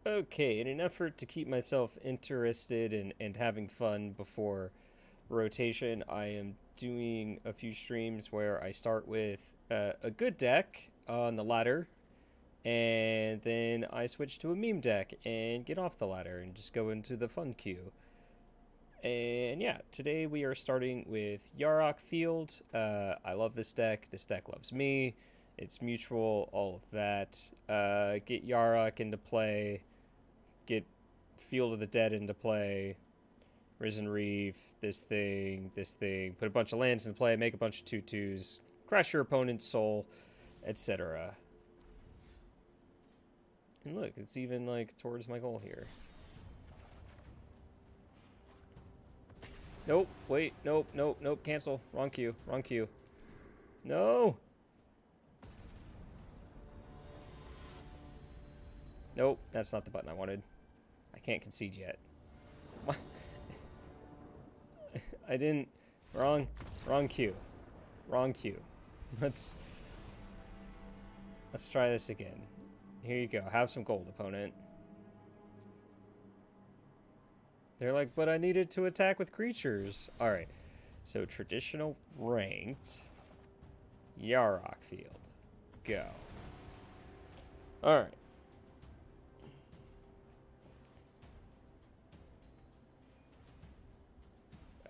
Okay, in an effort to keep myself interested and having fun before rotation, I am doing a few streams where I start with a good deck on the ladder, and then I switch to a meme deck and get off the ladder and just go into the fun queue. And yeah, today we are starting with Yarok Field. I love this deck. This deck loves me. It's mutual, all of that. Get Yarok into play. Get Field of the Dead into play. Risen Reef, this thing. Put a bunch of lands into play. Make a bunch of 2/2s. Crush your opponent's soul, etc. And look, it's even like towards my goal here. Nope, wait, nope, cancel. Wrong queue, wrong queue. No! Nope, that's not the button I wanted. I can't concede yet. What? I didn't... Wrong queue. Wrong queue. Let's try this again. Here you go, have some gold, opponent. They're like, but I needed to attack with creatures. Alright, so traditional ranked Yarok Field. Go. Alright.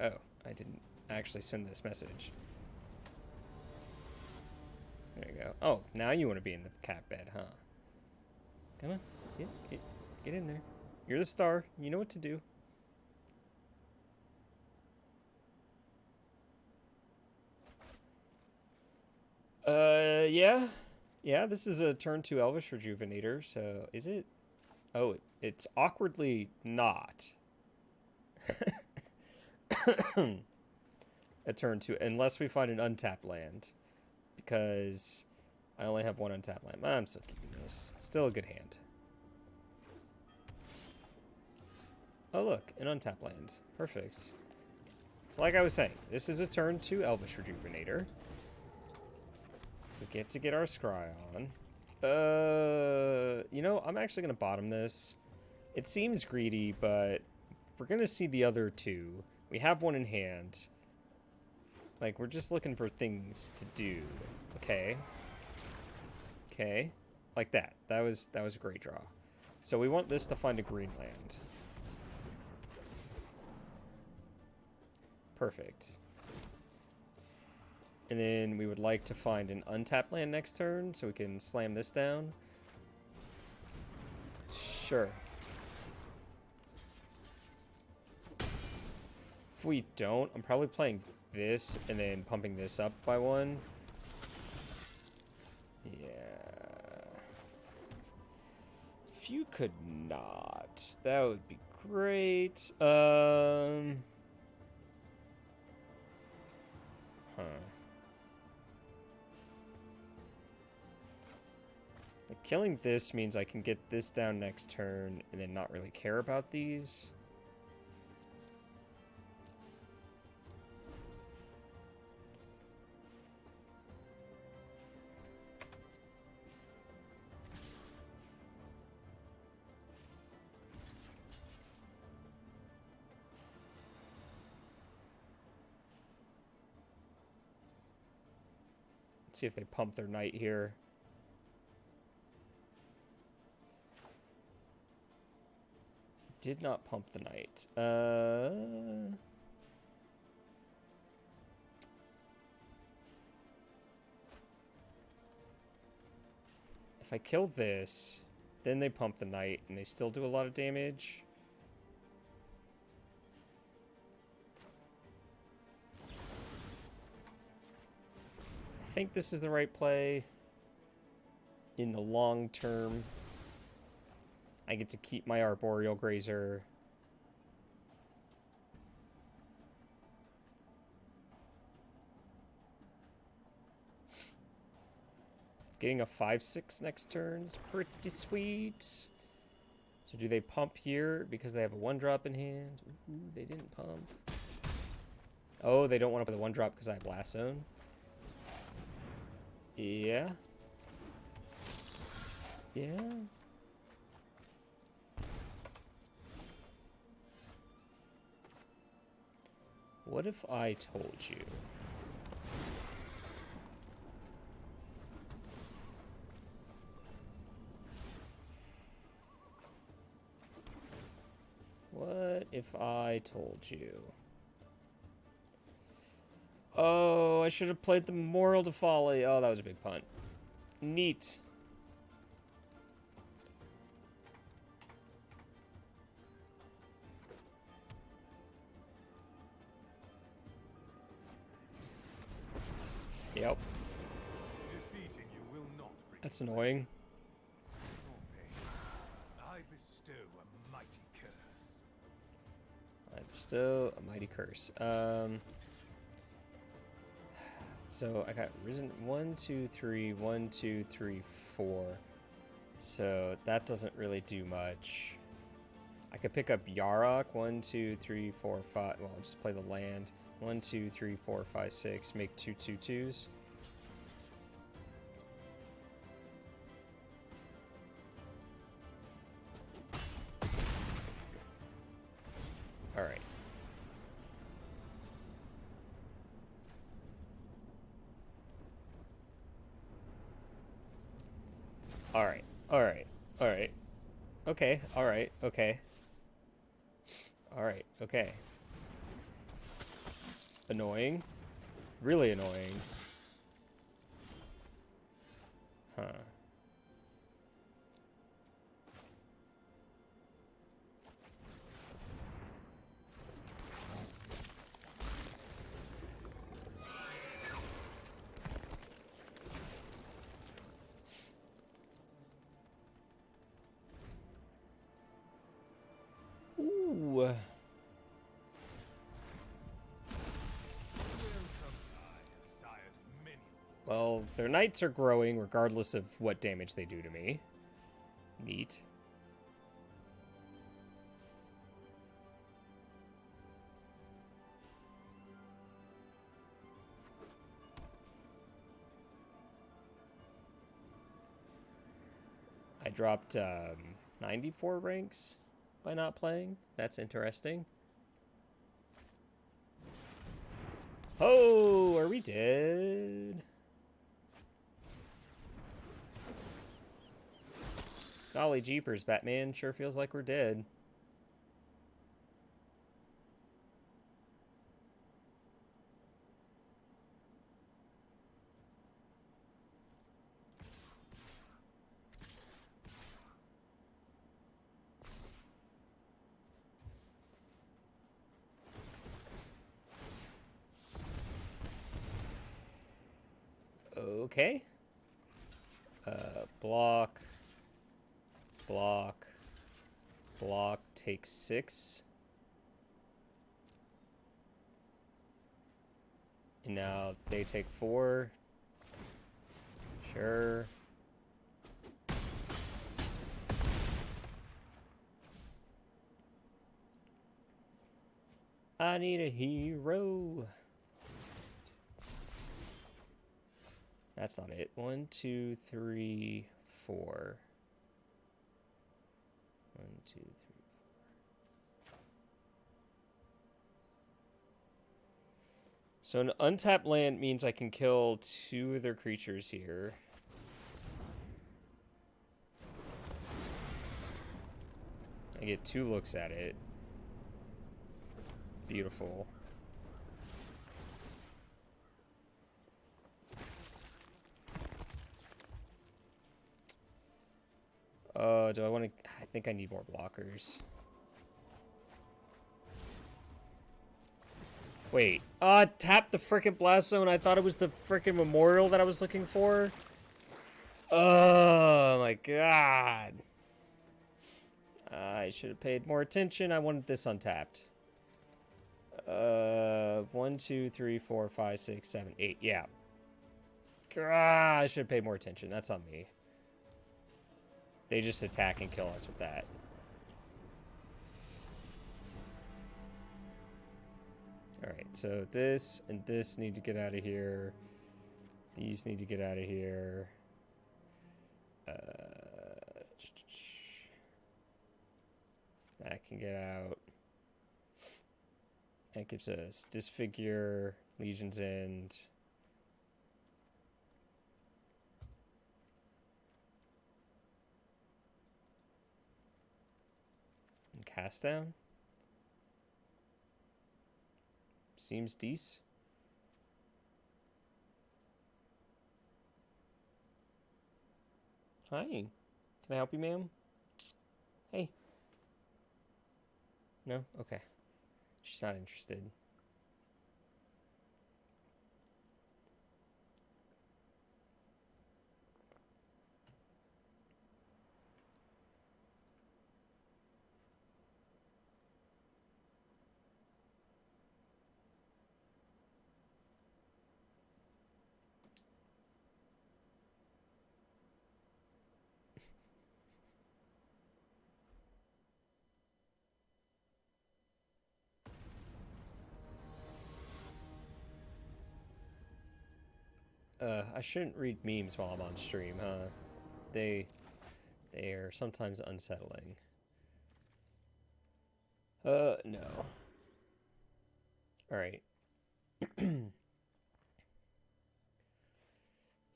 Oh, I didn't actually send this message. There you go. Oh, now you want to be in the cat bed, huh? Come on. Get in there. You're the star. You know what to do. Yeah. Yeah, this is a turn 2 Elvish Rejuvenator, so is it? Oh, it's awkwardly not. A turn 2, unless we find an untapped land. Because I only have one untapped land. I'm still keeping this. Still a good hand. Oh, look, an untapped land. Perfect. So like I was saying, this is a turn 2 Elvish Rejuvenator. We get to get our scry on. You know, I'm actually going to bottom this. It seems greedy, but we're going to see the other two. We have one in hand. Like, we're just looking for things to do. Okay. Okay. Like that. That was a great draw. So we want this to find a green land. Perfect. And then we would like to find an untapped land next turn so we can slam this down. Sure. If we don't, I'm probably playing this and then pumping this up by one. Yeah. If you could not, that would be great. Huh. Like, killing this means I can get this down next turn and then not really care about these. Let's see if they pump their knight here. Did not pump the knight. If I kill this, then they pump the knight and they still do a lot of damage. I think this is the right play in the long term. I get to keep my Arboreal Grazer. Getting a 5/6 next turn is pretty sweet. So do they pump here because they have a 1-drop in hand? Ooh, they didn't pump. Oh, they don't want to play the 1-drop because I have Blast Zone. Yeah. Yeah. What if I told you? What if I told you? Oh, I should have played the Memorial to Folly. Oh, that was a big punt. Neat. Yep. That's annoying. I bestow a mighty curse. I bestow a mighty curse. So I got risen 1, 2, 3, 1, 2, 3, 4. So that doesn't really do much. I could pick up Yarok. 1, 2, 3, 4, 5. Well, I'll just play the land. 1, 2, 3, 4, 5, 6. Make 2 2/2s. All right. All right. All right. All right. Okay. All right. Okay. All right. Okay. Annoying. Really annoying. Huh. Ooh. Well, their knights are growing regardless of what damage they do to me. Neat. I dropped 94 ranks by not playing. That's interesting. Oh, are we dead? Golly jeepers, Batman. Sure feels like we're dead. Okay. Block. Block. Block. Take 6. And now they take 4. Sure. I need a hero. That's not it. 1, 2, 3, 4. 1, 2, 3, 4. So an untapped land means I can kill 2 of their creatures here. I get 2 looks at it. Beautiful. Do I want to... I think I need more blockers. Wait. Tap the frickin' blast zone. I thought it was the frickin' memorial that I was looking for. Oh my god. I should have paid more attention. I wanted this untapped. 1, 2, 3, 4, 5, 6, 7, 8. Yeah. I should have paid more attention. That's on me. They just attack and kill us with that. Alright, so this and this need to get out of here. These need to get out of here. That can get out. That gives us Disfigure, Legion's End. And Cast Down. Seems decent. Hi. Can I help you, ma'am? Hey. No? Okay. She's not interested. I shouldn't read memes while I'm on stream, huh? They are sometimes unsettling. No. Alright.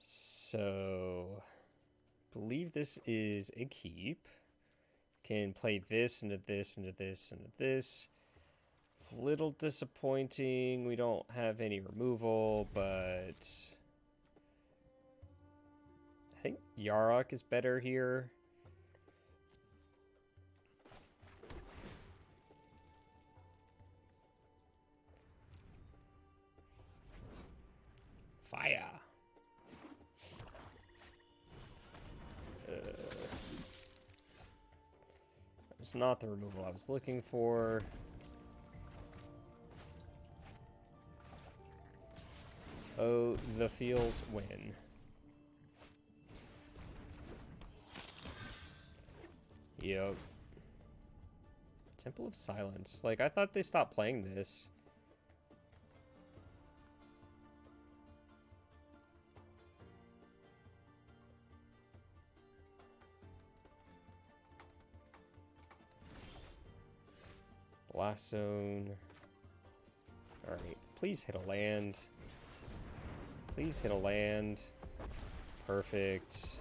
So, believe this is a keep. Can play this into this into this into this. Little disappointing. We don't have any removal, but I think Yarok is better here. Fire. It's not the removal I was looking for. Oh, the feels win. Yep. Temple of Silence. Like, I thought they stopped playing this. Blast Zone. Alright, please hit a land. Please hit a land. Perfect.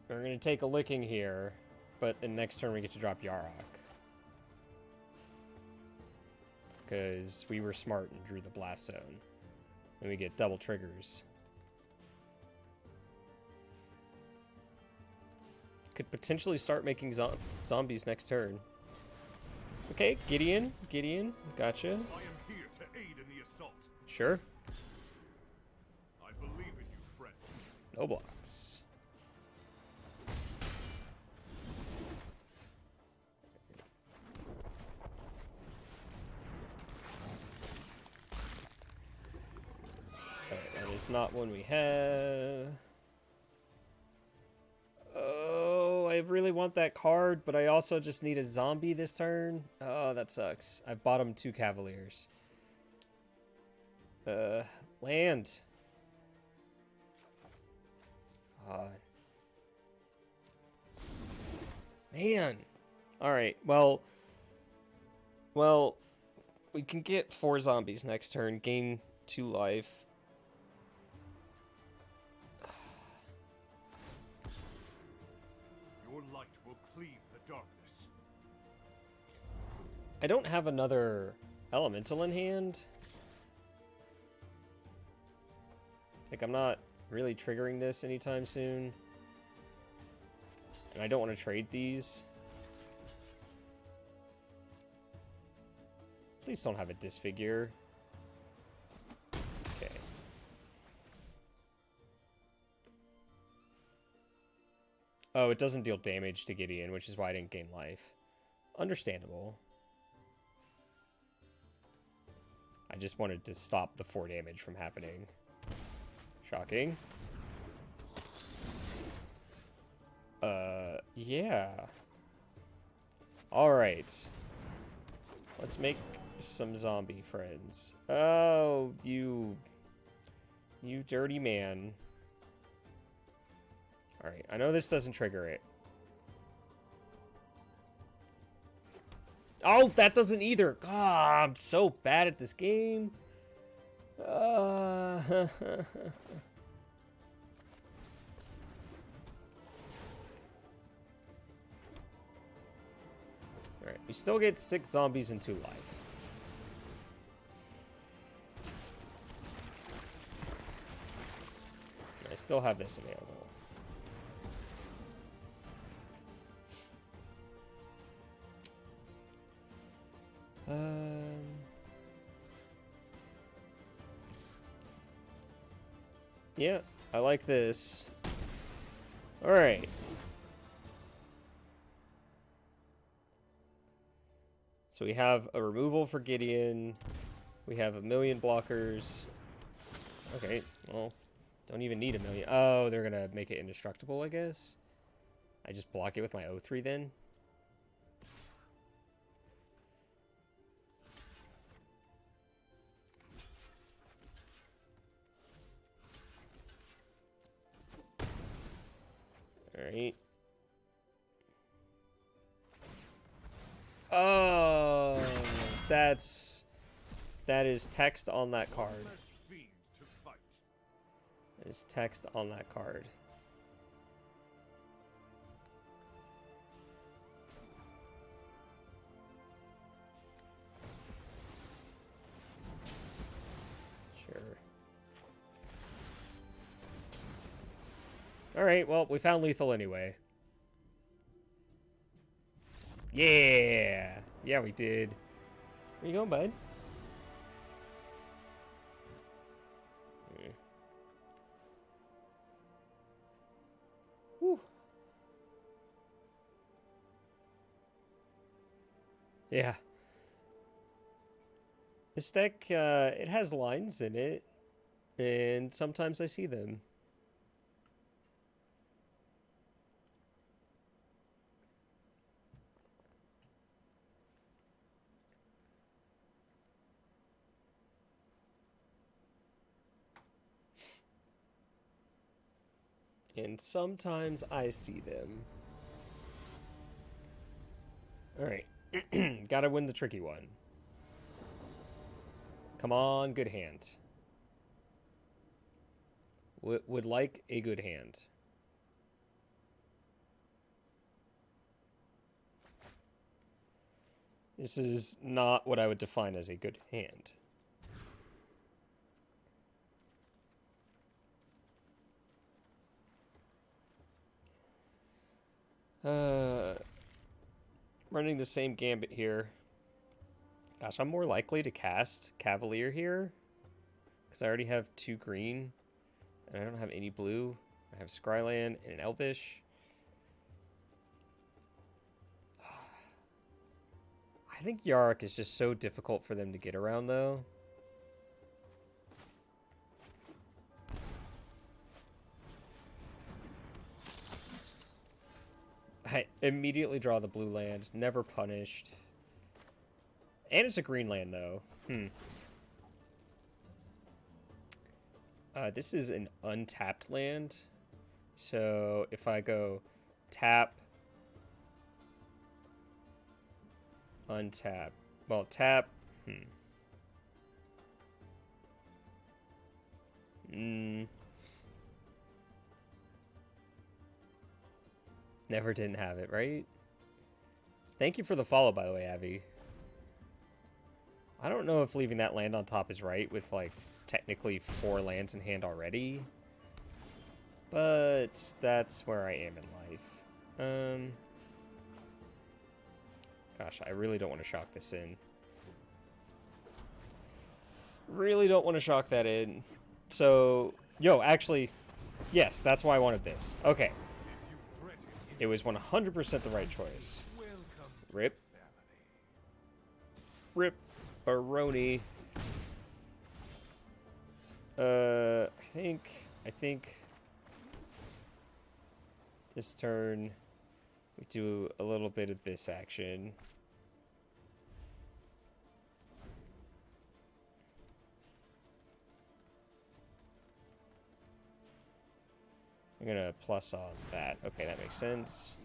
We're going to take a licking here, but the next turn we get to drop Yarok. Because we were smart and drew the Blast Zone. And we get double triggers. Could potentially start making zombies next turn. Okay, Gideon, gotcha. I am here to aid in the assault. Sure. I believe in you, friend. No blocks. Alright, that is not one we have. Oh, I really want that card, but I also just need a zombie this turn. Oh, that sucks. I bought him 2 Cavaliers. Land. God. Man. Alright, well, we can get 4 zombies next turn, gain 2 life. Your light will cleave the darkness. I don't have another elemental in hand. Like, I'm not really triggering this anytime soon. And I don't want to trade these. Please don't have a disfigure. Okay. Oh, it doesn't deal damage to Gideon, which is why I didn't gain life. Understandable. I just wanted to stop the 4 damage from happening. Shocking. Yeah. Alright. Let's make some zombie friends. Oh, you dirty man. Alright, I know this doesn't trigger it. Oh, that doesn't either. God, I'm so bad at this game. Alright, we still get 6 zombies and 2 life. I still have this available. Yeah, I like this. Alright. So we have a removal for Gideon. We have 1,000,000 blockers. Okay, well, don't even need 1,000,000. Oh, they're gonna make it indestructible, I guess. I just block it with my O3 then. Alright. Oh, that is text on that card. That is text on that card. Sure. Alright, well, we found lethal anyway. Yeah! Yeah, we did. Where you going, bud? Whew. Yeah. This deck, it has lines in it, and sometimes I see them. And sometimes I see them. Alright. Gotta win the tricky one. Come on, good hand. Would like a good hand. This is not what I would define as a good hand. Running the same gambit here. Gosh, I'm more likely to cast Cavalier here. Because I already have 2 green. And I don't have any blue. I have Scryland and an Elvish. I think Yarok is just so difficult for them to get around, though. I immediately draw the blue land. Never punished. And it's a green land, though. This is an untapped land. So if I go tap, untap. Well, tap. Never didn't have it, right? Thank you for the follow, by the way, Abby. I don't know if leaving that land on top is right with, like, technically 4 lands in hand already. But that's where I am in life. Gosh, I really don't want to shock this in. Really don't want to shock that in. So, yo, actually, yes, that's why I wanted this. Okay. It was 100% the right choice. Rip. Rip. Baroni. I think this turn we do a little bit of this action. I'm gonna plus on that. Okay, that makes sense.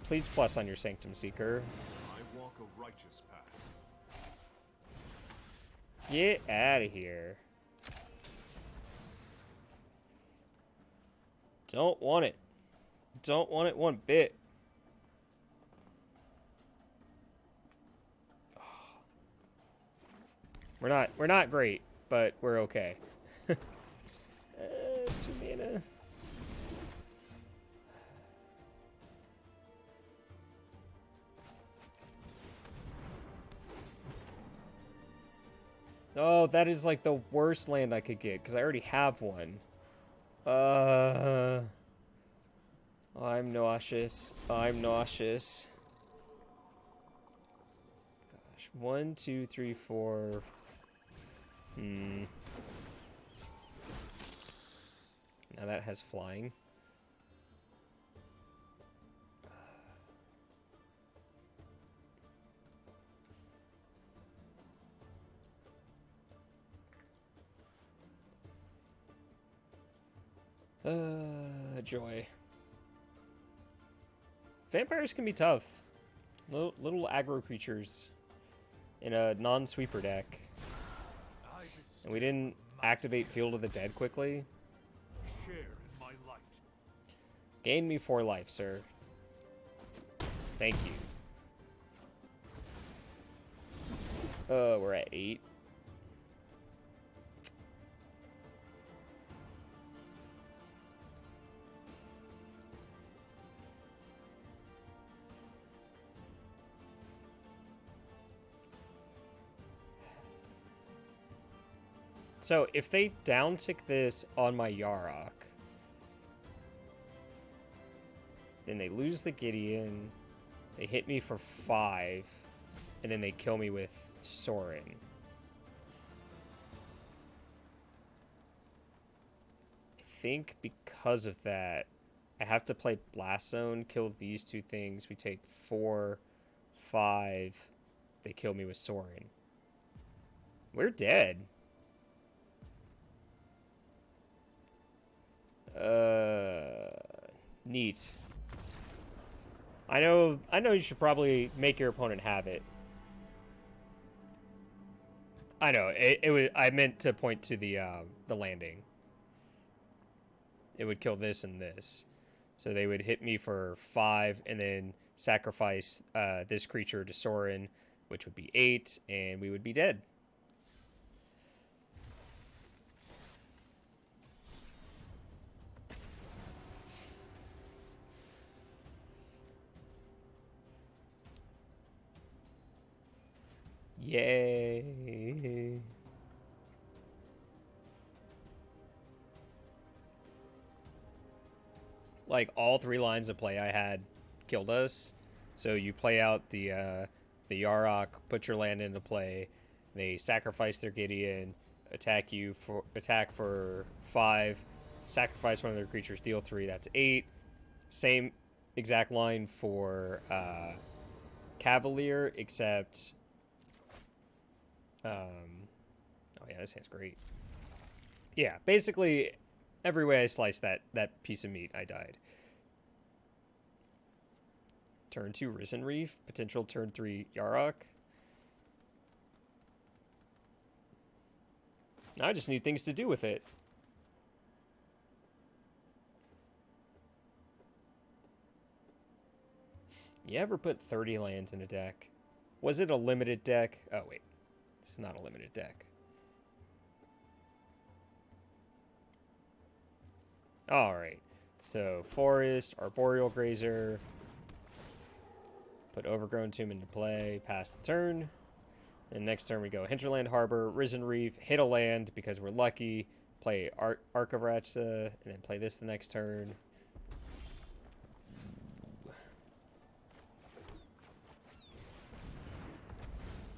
Please plus on your Sanctum Seeker. I walk a righteous path. Get out of here. Don't want it. Don't want it one bit. We're not great, but we're okay. 2 mana. Oh, that is like the worst land I could get because I already have one. I'm nauseous. I'm nauseous. Gosh, 1, 2, 3, 4. Now that has flying. Joy. Vampires can be tough. Little aggro creatures in a non-sweeper deck. And we didn't activate Field of the Dead quickly. Share in my light. Gain me 4 life, sir. Thank you. We're at 8. So, if they downtick this on my Yarok, then they lose the Gideon, they hit me for 5, and then they kill me with Sorin. I think because of that, I have to play Blast Zone, kill these 2 things, we take 4, 5, they kill me with Sorin. We're dead. Neat. I know you should probably make your opponent have it. I know, it was, I meant to point to the landing. It would kill this and this. So they would hit me for 5 and then sacrifice this creature to Sorin, which would be 8, and we would be dead. Yay. Like, all 3 lines of play I had killed us. So you play out the Yarok, put your land into play, they sacrifice their Gideon, attack for 5, sacrifice one of their creatures, deal 3, that's 8. Same exact line for Cavalier, except oh yeah, this hand's great. Yeah, basically every way I sliced that piece of meat, I died. Turn 2 Risen Reef, potential turn 3 Yarok. Now I just need things to do with it. You ever put 30 lands in a deck? Was it a limited deck? Oh wait, it's not a limited deck. Alright, so Forest, Arboreal Grazer, put Overgrown Tomb into play, pass the turn, and next turn we go Hinterland Harbor, Risen Reef, hit a land because we're lucky, play Arc of Ratcha, and then play this the next turn.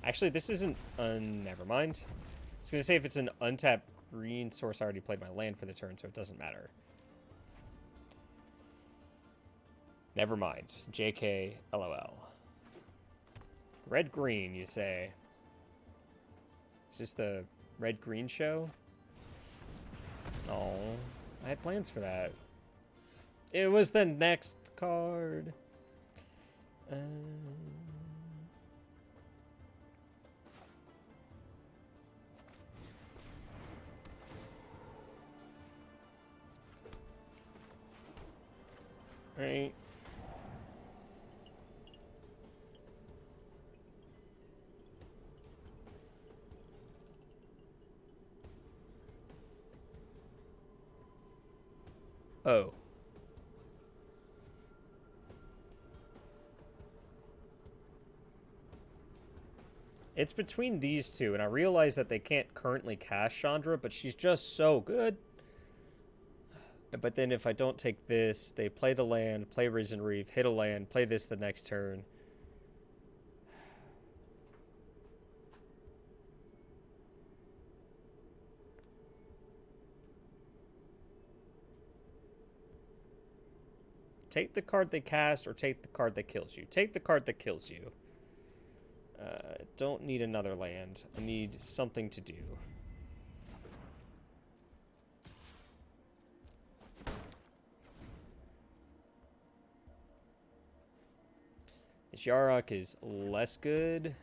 Actually, this isn't... never mind. I was going to say if it's an untapped green source, I already played my land for the turn, so it doesn't matter. Never mind. JK, LOL. Red-green, you say? Is this the red-green show? Oh, I had plans for that. It was the next card. Right. Oh. It's between these two, and I realize that they can't currently cast Chandra, but she's just so good. But then if I don't take this, they play the land, play Risen Reef, hit a land, play this the next turn. Take the card they cast or take the card that kills you. Take the card that kills you. Don't need another land. I need something to do. This Yarok is less good.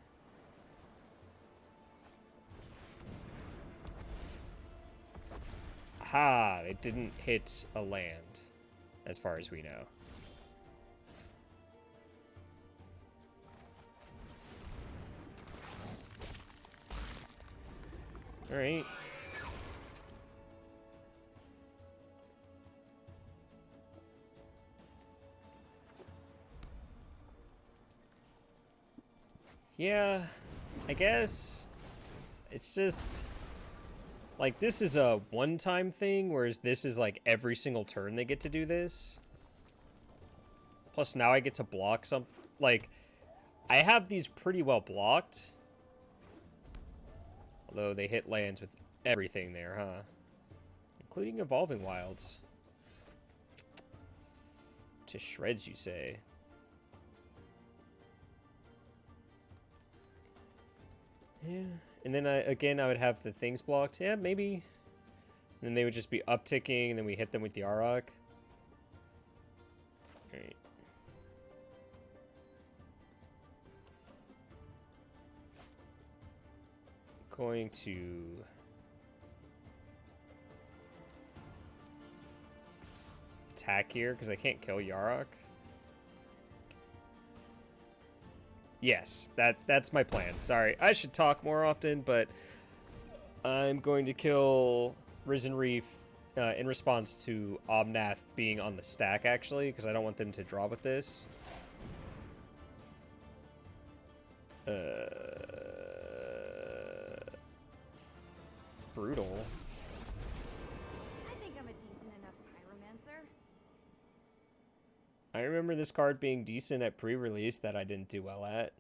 Ha! It didn't hit a land, as far as we know. Alright. Yeah, I guess it's just like this is a one-time thing, whereas this is like every single turn they get to do this. Plus now I get to block some, like, I have these pretty well blocked. Although they hit lands with everything there, huh? Including Evolving Wilds. To shreds, you say? Yeah. And then, again, I would have the things blocked. Yeah, maybe. And then they would just be upticking, and then we hit them with the Yarok. Alright. Going to attack here because I can't kill Yarok. Yes, that's my plan. Sorry, I should talk more often, but I'm going to kill Risen Reef in response to Omnath being on the stack, actually, because I don't want them to draw with this. Brutal. I think I'm a decent enough pyromancer. I remember this card being decent at pre-release that I didn't do well at.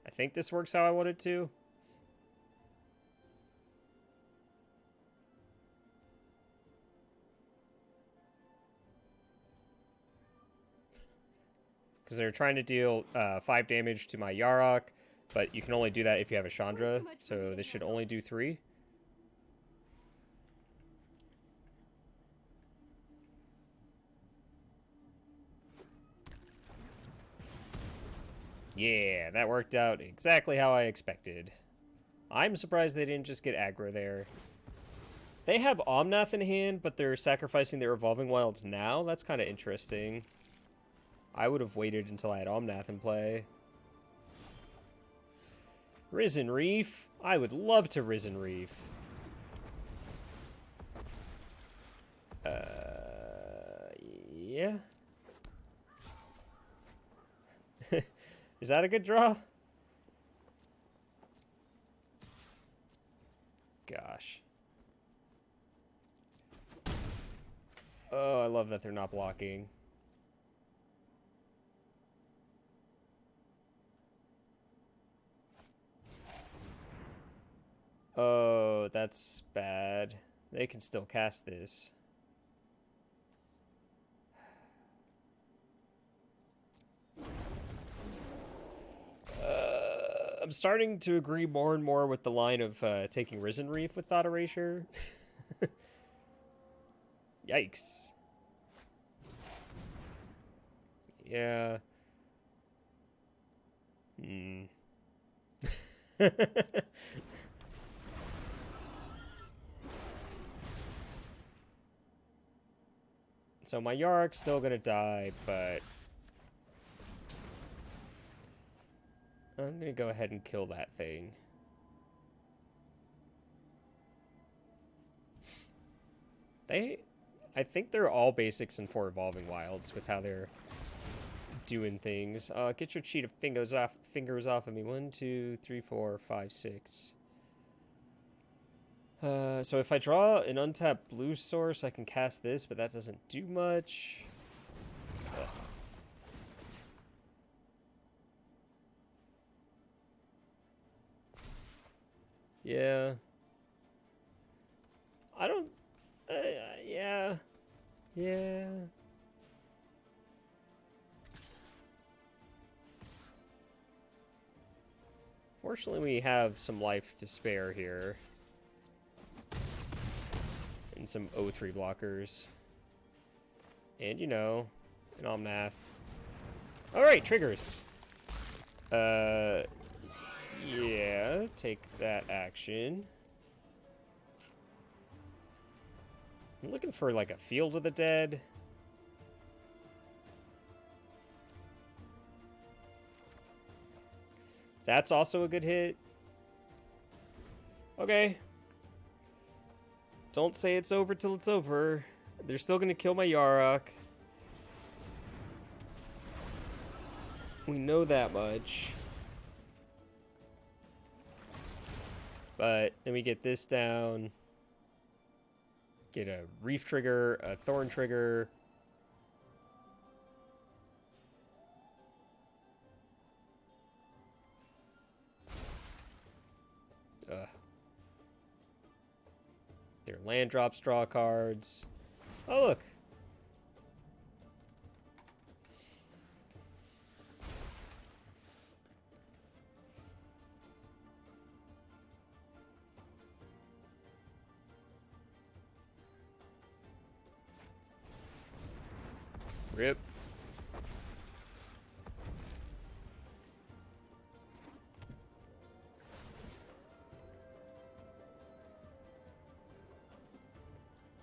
I think this works how I want it to. Because they're trying to deal 5 damage to my Yarok, but you can only do that if you have a Chandra, so this should only do 3. Yeah, that worked out exactly how I expected. I'm surprised they didn't just get aggro there. They have Omnath in hand, but they're sacrificing their Evolving Wilds now? That's kind of interesting. I would have waited until I had Omnath in play. Risen Reef? I would love to Risen Reef. Yeah. Is that a good draw? Gosh. Oh, I love that they're not blocking. Oh, that's bad. They can still cast this. I'm starting to agree more and more with the line of taking Risen Reef with Thought Erasure. Yikes. Yeah. Hmm. So my Yarok's still gonna die, but I'm gonna go ahead and kill that thing. I think they're all basics and 4 evolving wilds with how they're doing things. Get your cheetah fingers off of me. 1, 2, 3, 4, 5, 6. So if I draw an untapped blue source, I can cast this, but that doesn't do much. Ugh. Yeah. I don't... yeah. Yeah. Fortunately, we have some life to spare here. And some O3 blockers. And, you know, an Omnath. Alright, triggers. Yeah, take that action. I'm looking for, like, a Field of the Dead. That's also a good hit. Okay. Don't say it's over till it's over. They're still gonna kill my Yarok. We know that much. But then we get this down. Get a Reef trigger, a Thorn trigger. Ugh. Their land drops draw cards. Oh, look. Rip.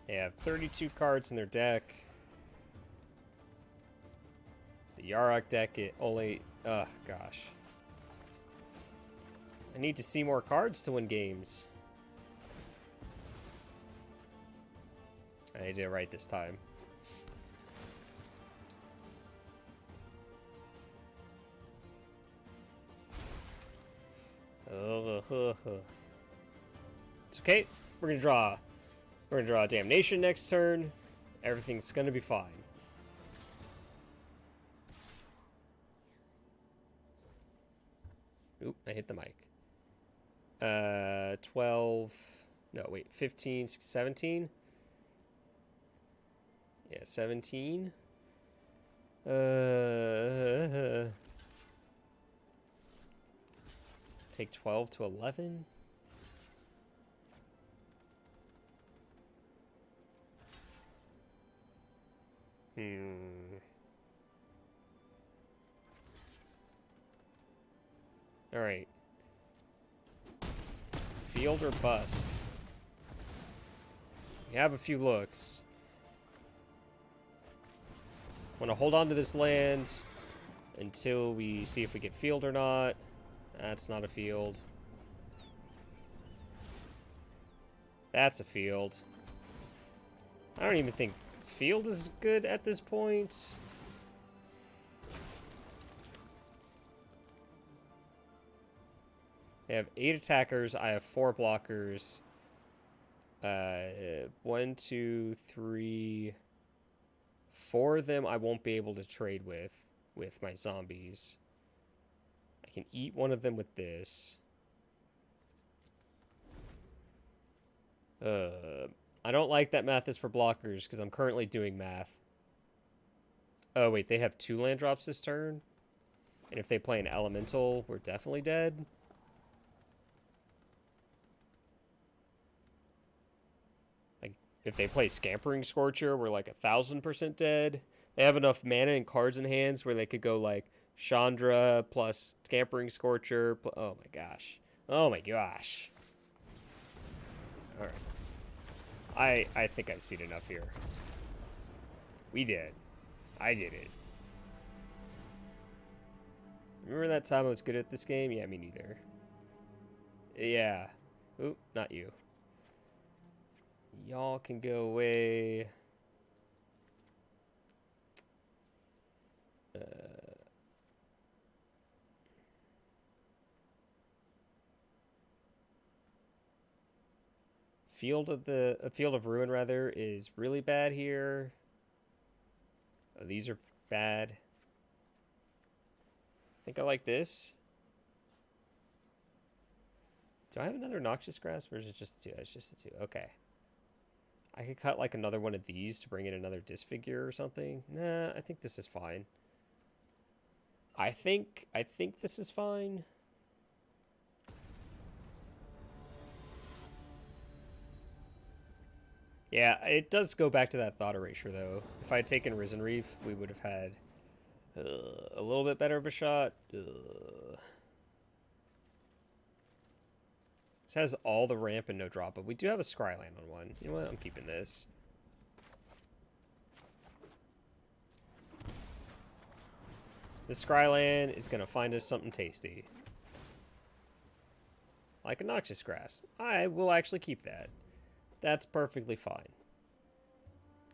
They have 32 cards in their deck. The Yarok deck, it only... Ugh, gosh. I need to see more cards to win games. I did it right this time. It's okay. We're gonna draw a Damnation next turn. Everything's gonna be fine. Oop, I hit the mic. 12. No, wait, 15, 17. Yeah, 17. Take 12 to 11. All right. Field or bust. We have a few looks. Want to hold on to this land until we see if we get field or not. That's not a field. That's a field. I don't even think field is good at this point. They have 8 attackers. I have 4 blockers. 1, 2, 3, 4 of them I won't be able to trade with my zombies. I can eat one of them with this. I don't like that math is for blockers because I'm currently doing math. Oh, wait, they have 2 land drops this turn? And if they play an elemental, we're definitely dead? if they play Scampering Scorcher, we're like 1,000% dead. They have enough mana and cards in hands where they could go like Chandra plus Scampering Scorcher. Oh my gosh. Oh my gosh. All right. I think I've seen enough here. We did. I did it. Remember that time I was good at this game? Yeah, me neither. Yeah. Oop, not you. Y'all can go away. Field of Ruin rather is really bad here. Oh, these are bad. I think I like this. Do I have another Noxious Grasp, or is it just the two? It's just the two. Okay. I could cut like another one of these to bring in another Disfigure or something. Nah, I think this is fine. I think this is fine. Yeah, it does go back to that thought erasure, though. If I had taken Risen Reef, we would have had a little bit better of a shot. This has all the ramp and no drop, but we do have a Scryland on one. You know what? I'm keeping this. The Scryland is going to find us something tasty. Like a Noxious Grass. I will actually keep that. That's perfectly fine.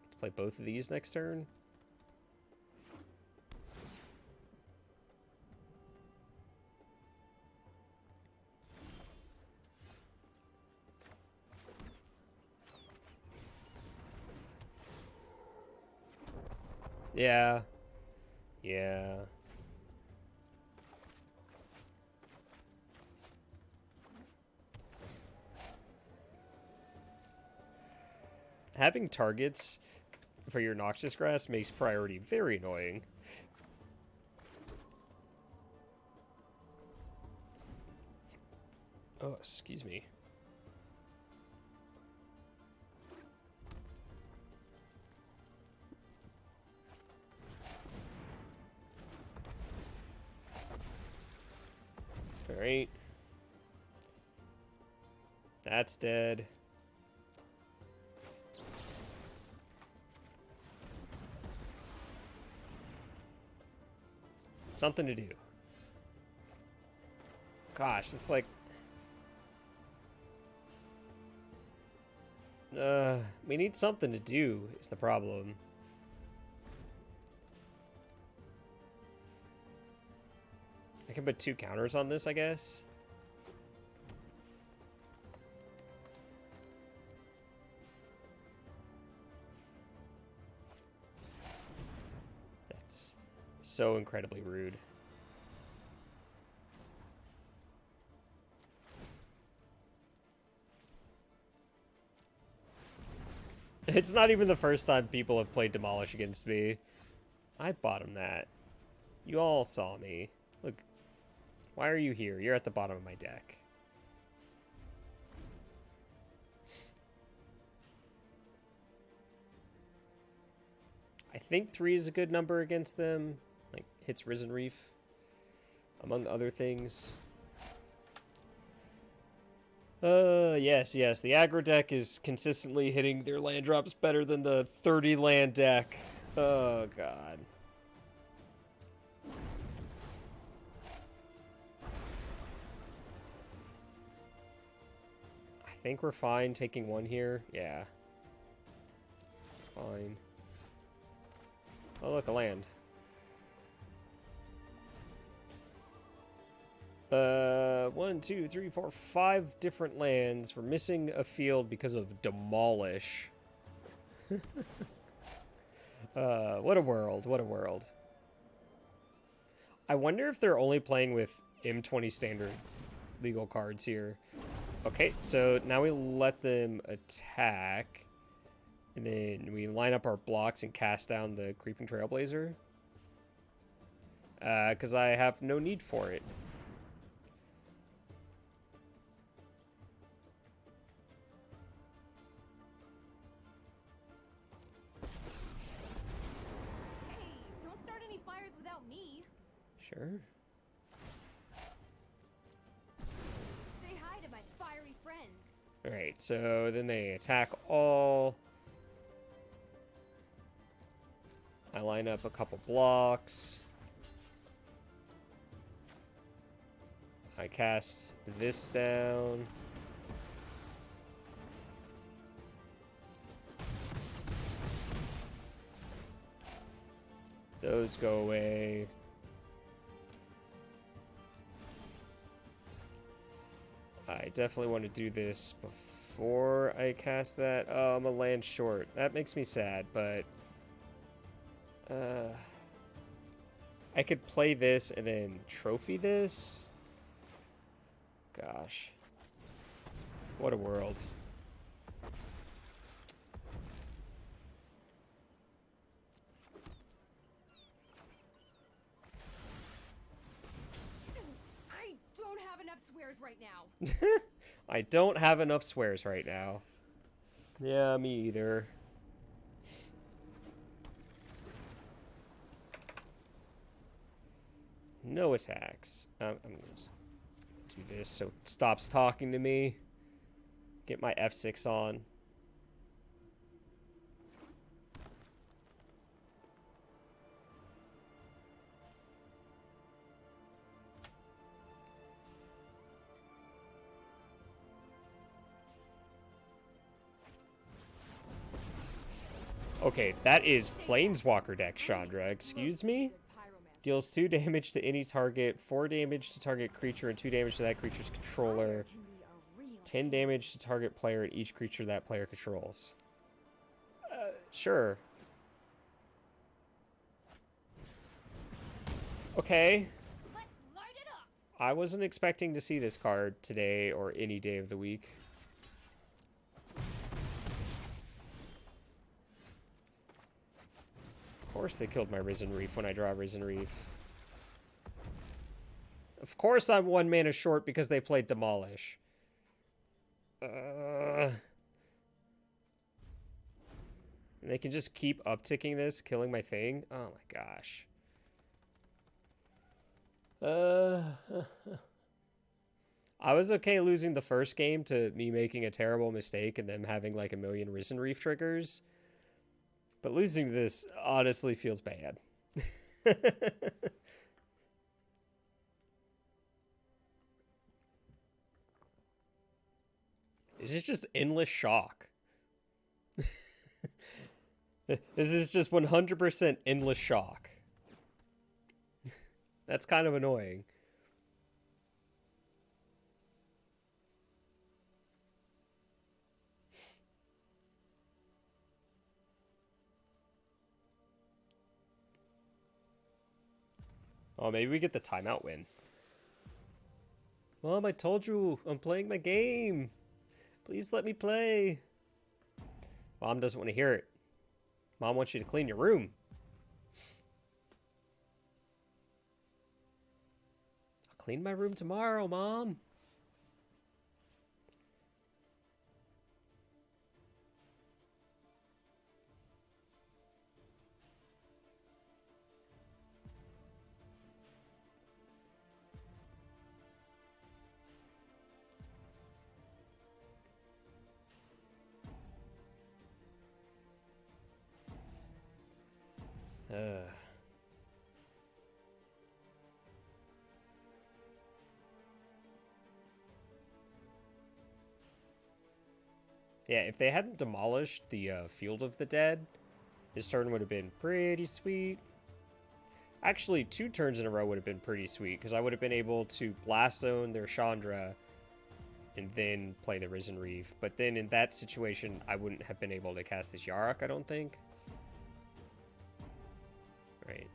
Let's play both of these next turn. Yeah. Yeah. Having targets for your Noxious Grass makes priority very annoying. Oh, excuse me. All right. That's dead. Something to do. Gosh, it's like... we need something to do, is the problem. I can put 2 counters on this, I guess. That's so incredibly rude. It's not even the first time people have played Demolish against me. I bottomed that. You all saw me. Look. Why are you here? You're at the bottom of my deck. I think 3 is a good number against them. Like, hits Risen Reef, among other things. Yes. The aggro deck is consistently hitting their land drops better than the 30 land deck. Oh, God. I think we're fine taking 1 here. Yeah. It's fine. Oh, look, a land. 1, 2, 3, 4, 5 different lands. We're missing a field because of Demolish. What a world. What a world. I wonder if they're only playing with M20 standard legal cards here. Okay, so now we let them attack. And then we line up our blocks and cast down the Creeping Trailblazer. Because I have no need for it. Sure. Say hi to my fiery friends. Alright, so then they attack all. I line up a couple blocks. I cast this down. Those go away. I definitely want to do this before I cast that. Oh, I'm a land short. That makes me sad, but I could play this and then trophy this. Gosh. What a world. I don't have enough swears right now. I don't have enough swears right now. Yeah, me either. No attacks. I'm gonna do this so it stops talking to me. Get my F6 on. Okay, that is Planeswalker deck, Chandra. Excuse me? Deals 2 damage to any target, 4 damage to target creature, and 2 damage to that creature's controller. 10 damage to target player and each creature that player controls. Sure. Okay. Let's light it up. I wasn't expecting to see this card today or any day of the week. Of course they killed my Risen Reef when I draw Risen Reef. Of course I'm 1 mana short because they played Demolish. And they can just keep upticking this, killing my thing. Oh my gosh. I was okay losing the first game to me making a terrible mistake and them having like a million Risen Reef triggers. But losing this honestly feels bad. This is just endless shock. This is just 100% endless shock. That's kind of annoying. Oh, maybe we get the timeout win. Mom, I told you I'm playing my game. Please let me play. Mom doesn't want to hear it. Mom wants you to clean your room. I'll clean my room tomorrow, Mom. Yeah, if they hadn't demolished the Field of the Dead, this turn would have been pretty sweet. Actually, 2 turns in a row would have been pretty sweet, because I would have been able to Blast Zone their Chandra and then play the Risen Reef. But then in that situation, I wouldn't have been able to cast this Yarok, I don't think. Right.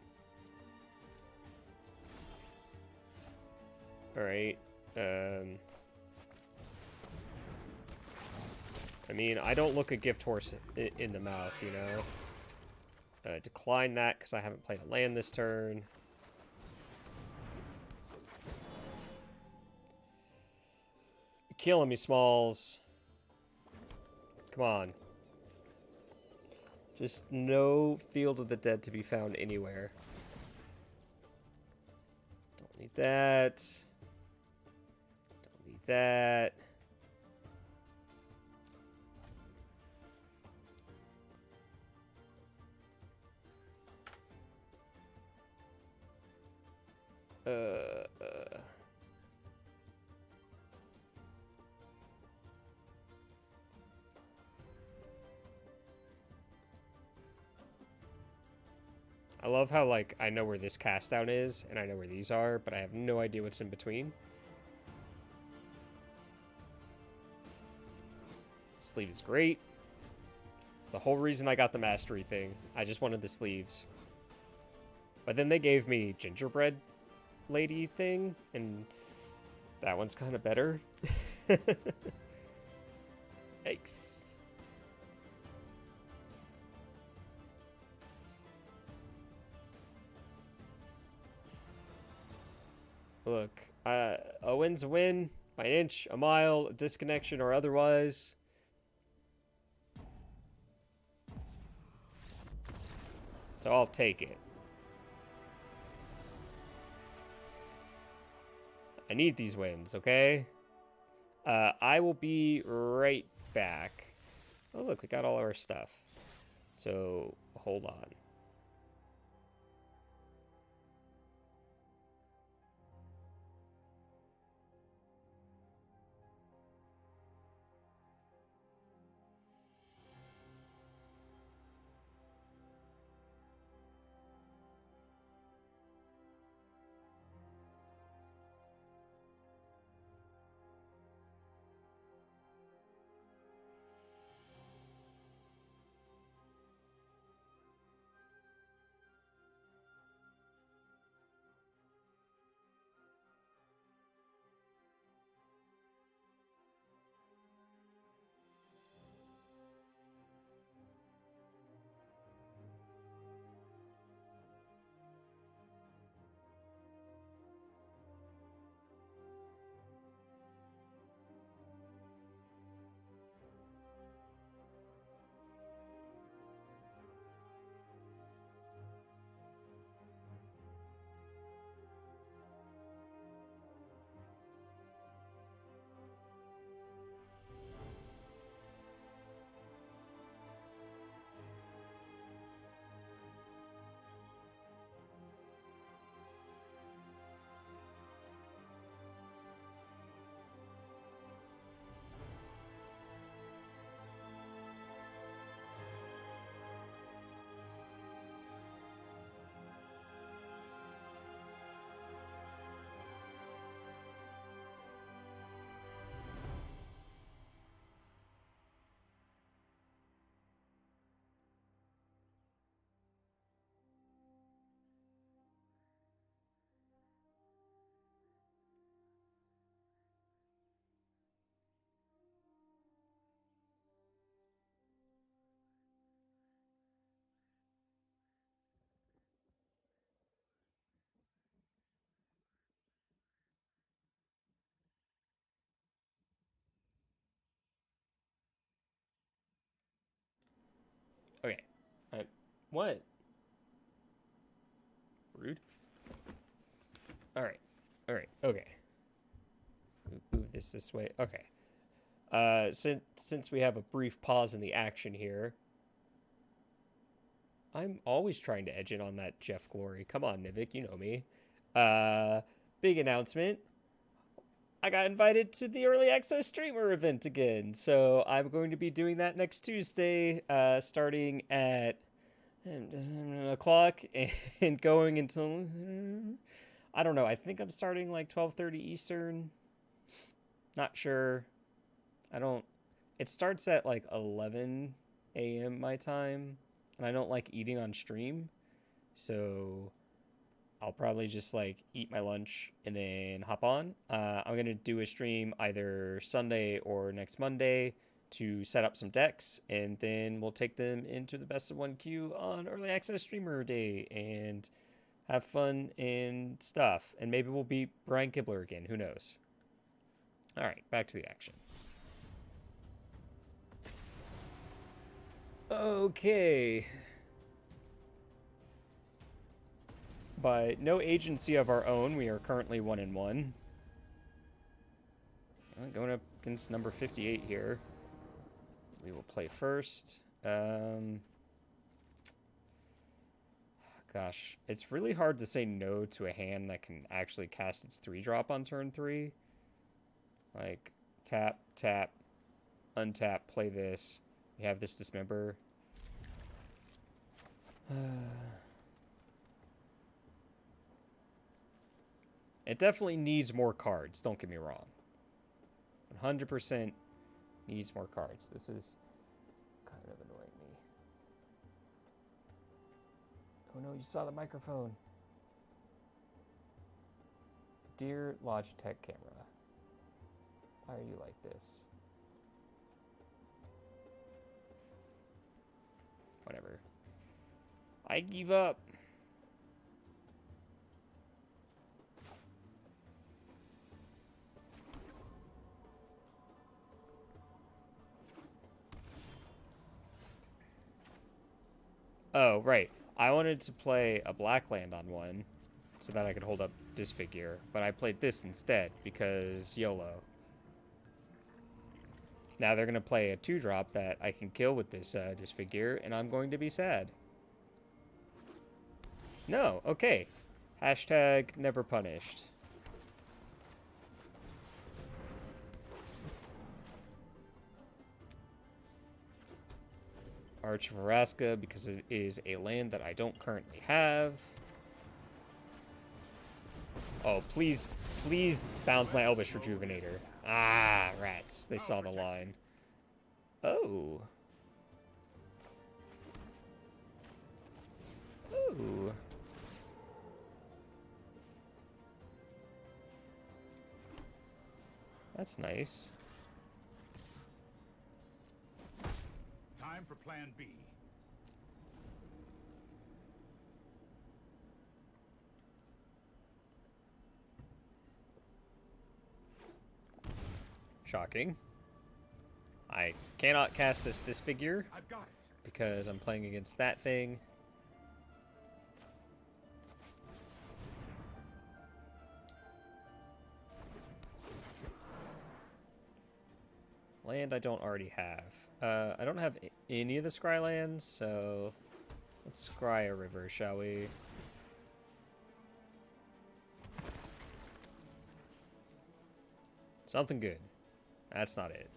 Alright. I mean, I don't look a gift horse in the mouth, you know? Decline that because I haven't played a land this turn. You're killing me, Smalls. Come on. Just no Field of the Dead to be found anywhere. need that. Don't need that. I love how, like, I know where this cast down is, and I know where these are, but I have no idea what's in between. Sleeve is great. It's the whole reason I got the mastery thing. I just wanted the sleeves. But then they gave me gingerbread lady thing, and that one's kind of better. Yikes. Look, a win's a win by an inch, a mile, a disconnection, or otherwise. So I'll take it. I need these wins, okay? I will be right back. Oh, look, we got all our stuff. So, hold on. Okay. What? Rude. All right. All right. Okay. Move this way. Okay. Since we have a brief pause in the action here, I'm always trying to edge in on that Jeff Glory. Come on, Nivik, you know me. Big announcement. I got invited to the early access streamer event again, so I'm going to be doing that next Tuesday, starting at o'clock and going until I don't know. I think I'm starting like 12:30 Eastern. Not sure. I don't. It starts at like 11 a.m. my time, and I don't like eating on stream, so I'll probably just like eat my lunch and then hop on. I'm gonna do a stream either Sunday or next Monday to set up some decks, and then we'll take them into the best of one queue on early access streamer day and have fun and stuff. And maybe we'll beat Brian Kibler again. Who knows? All right, back to the action. Okay. By no agency of our own, we are currently 1-1. Going up against number 58 here. We will play first. Gosh, it's really hard to say no to a hand that can actually cast its 3-drop on turn 3. Like, tap, tap, untap, play this. We have this Dismember. It definitely needs more cards, don't get me wrong. 100% needs more cards. This is kind of annoying me. Oh no, you saw the microphone. Dear Logitech camera, why are you like this? Whatever. I give up. Oh, right. I wanted to play a black land on one so that I could hold up Disfigure, but I played this instead because YOLO. Now they're going to play a 2-drop that I can kill with this Disfigure, and I'm going to be sad. No, okay. Hashtag never punished. Arch of Araska because it is a land that I don't currently have. Oh, please, please bounce my Elvish Rejuvenator. Ah, rats. They saw the line. Oh. Ooh. That's nice. Time for Plan B. Shocking. I cannot cast this Disfigure I've got it. because I'm playing against that thing. Land I don't already have. I don't have any of the Scry lands, so let's scry a river, shall we? Something good. That's not it.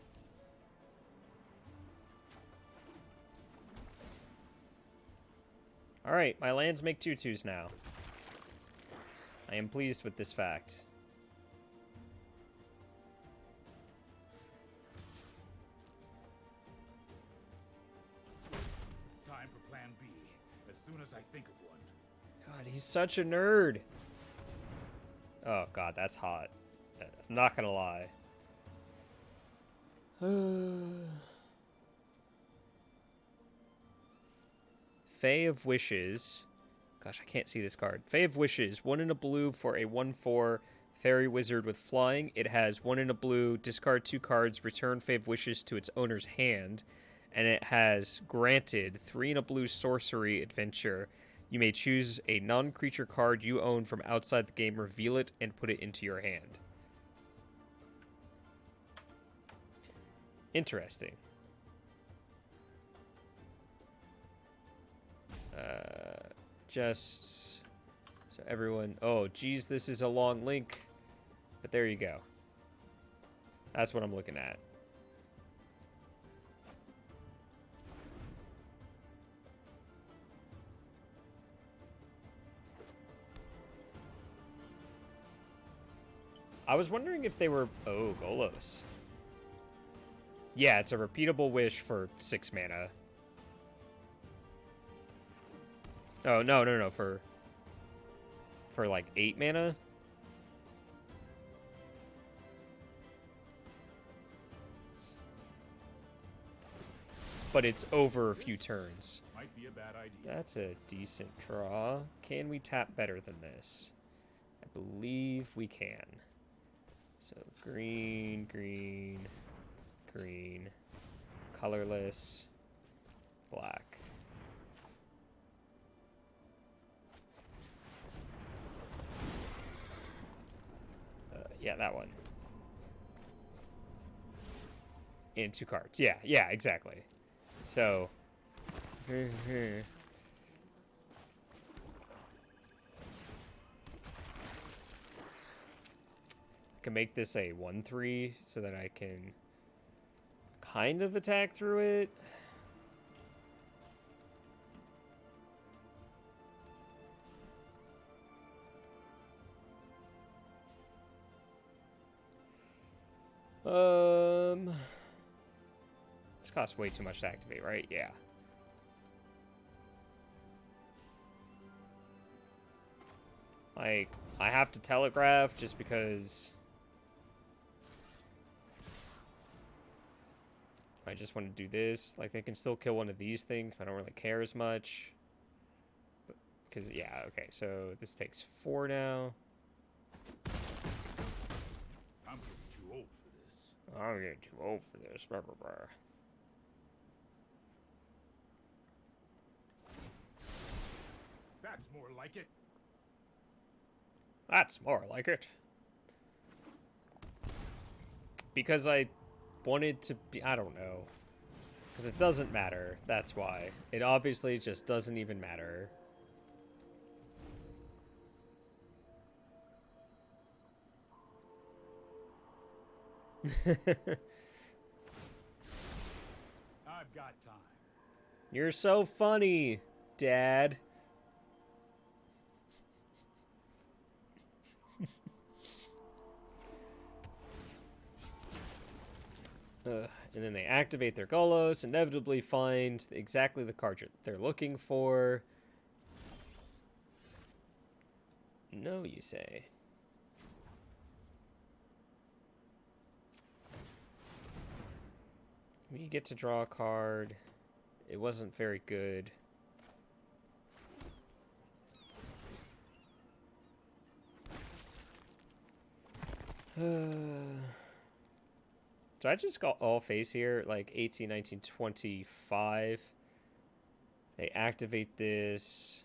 Alright, my lands make 2/2s now. I am pleased with this fact. Time for Plan B. As soon as I think of one. God, he's such a nerd. Oh god, that's hot. I'm not gonna lie. Fae of Wishes. Gosh, I can't see this card. Fae of Wishes. 1 in a blue for a 1/4 fairy wizard with flying. It has 1 in a blue. Discard 2 cards. Return Fae of Wishes to its owner's hand. And it has granted 3 in a blue sorcery adventure. You may choose a non-creature card you own from outside the game, reveal it, and put it into your hand. Interesting. Just so everyone... Oh, geez, this is a long link. But there you go. That's what I'm looking at. I was wondering if they were... Oh, Golos. Yeah, it's a repeatable wish for 6 mana. Oh, no. For like 8 mana? But it's over a few turns. Might be a bad idea. That's a decent draw. Can we tap better than this? I believe we can. So green, green, green, colorless, black. Yeah, that one. And 2 cards. Yeah, yeah, exactly. So... I can make this a 1/3 so that I can kind of attack through it. This costs way too much to activate, right? Yeah. Like, I have to telegraph just because I just want to do this. Like, they can still kill one of these things, but I don't really care as much. Because, yeah, okay, so this takes 4 now. I'm getting too old for this. I'm getting too old for this. Blah, blah, blah. That's more like it. That's more like it. Because I wanted to be... I don't know. Because it doesn't matter. That's why. It obviously just doesn't even matter. I've got time. You're so funny, Dad. And then they activate their Golos, inevitably find exactly the card they're looking for. No, you say. We get to draw a card. It wasn't very good. So I just got all face here, like 18, 19, 25. They activate this.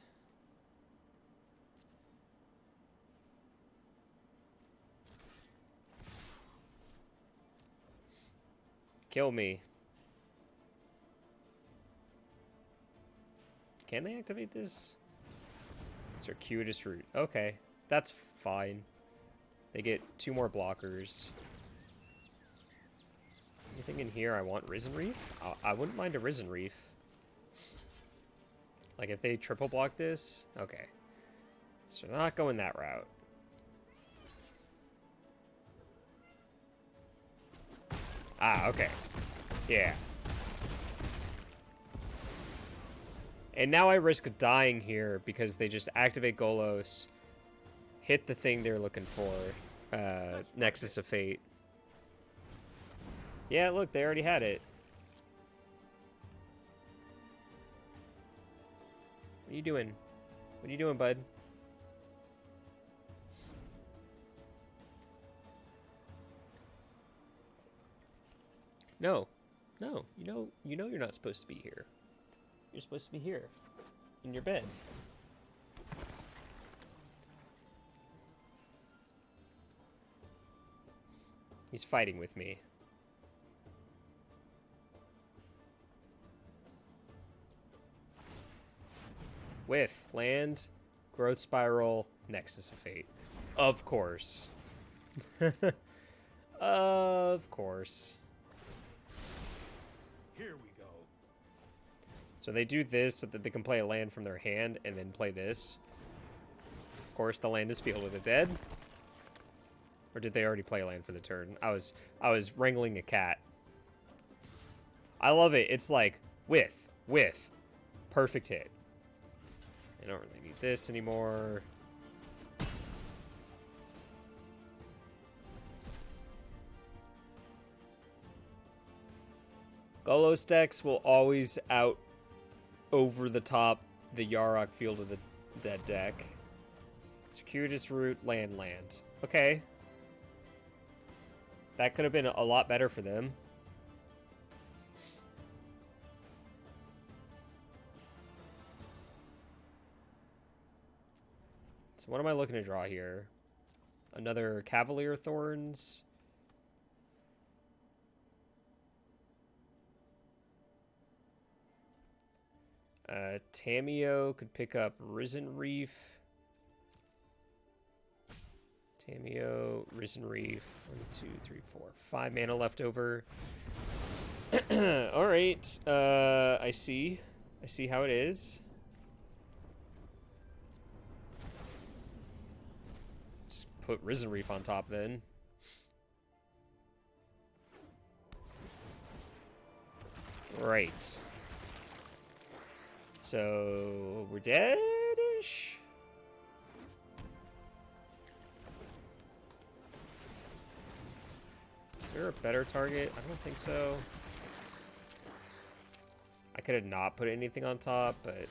Kill me. Can they activate this? Circuitous route. Okay, that's fine. They get 2 more blockers. Anything in here I want? Risen Reef? I wouldn't mind a Risen Reef. Like, if they triple block this? Okay. So they're not going that route. Ah, okay. Yeah. And now I risk dying here because they just activate Golos, hit the thing they're looking for, Nexus of Fate. Yeah, look, they already had it. What are you doing? What are you doing, bud? No. No, you know you're not supposed to be here. You're supposed to be here. In your bed. He's fighting with me. With land, growth spiral, Nexus of Fate. Of course. Of course. Here we go. So they do this so that they can play a land from their hand and then play this. Of course, the land is Field of the Dead. Or did they already play a land for the turn? I was wrangling a cat. I love it. It's like with perfect hit. I don't really need this anymore. Golos decks will always out over the top the Yarok Field of the Dead deck. Circuitous route, land. Okay. That could have been a lot better for them. So what am I looking to draw here? Another Cavalier Thorns. Tameo could pick up Risen Reef. Tameo, Risen Reef. 1, 2, 3, 4. 5 mana left over. Alright. I see. I see how it is. Just put Risen Reef on top then. Right. So we're dead-ish? Is there a better target? I don't think so. I could have not put anything on top, but...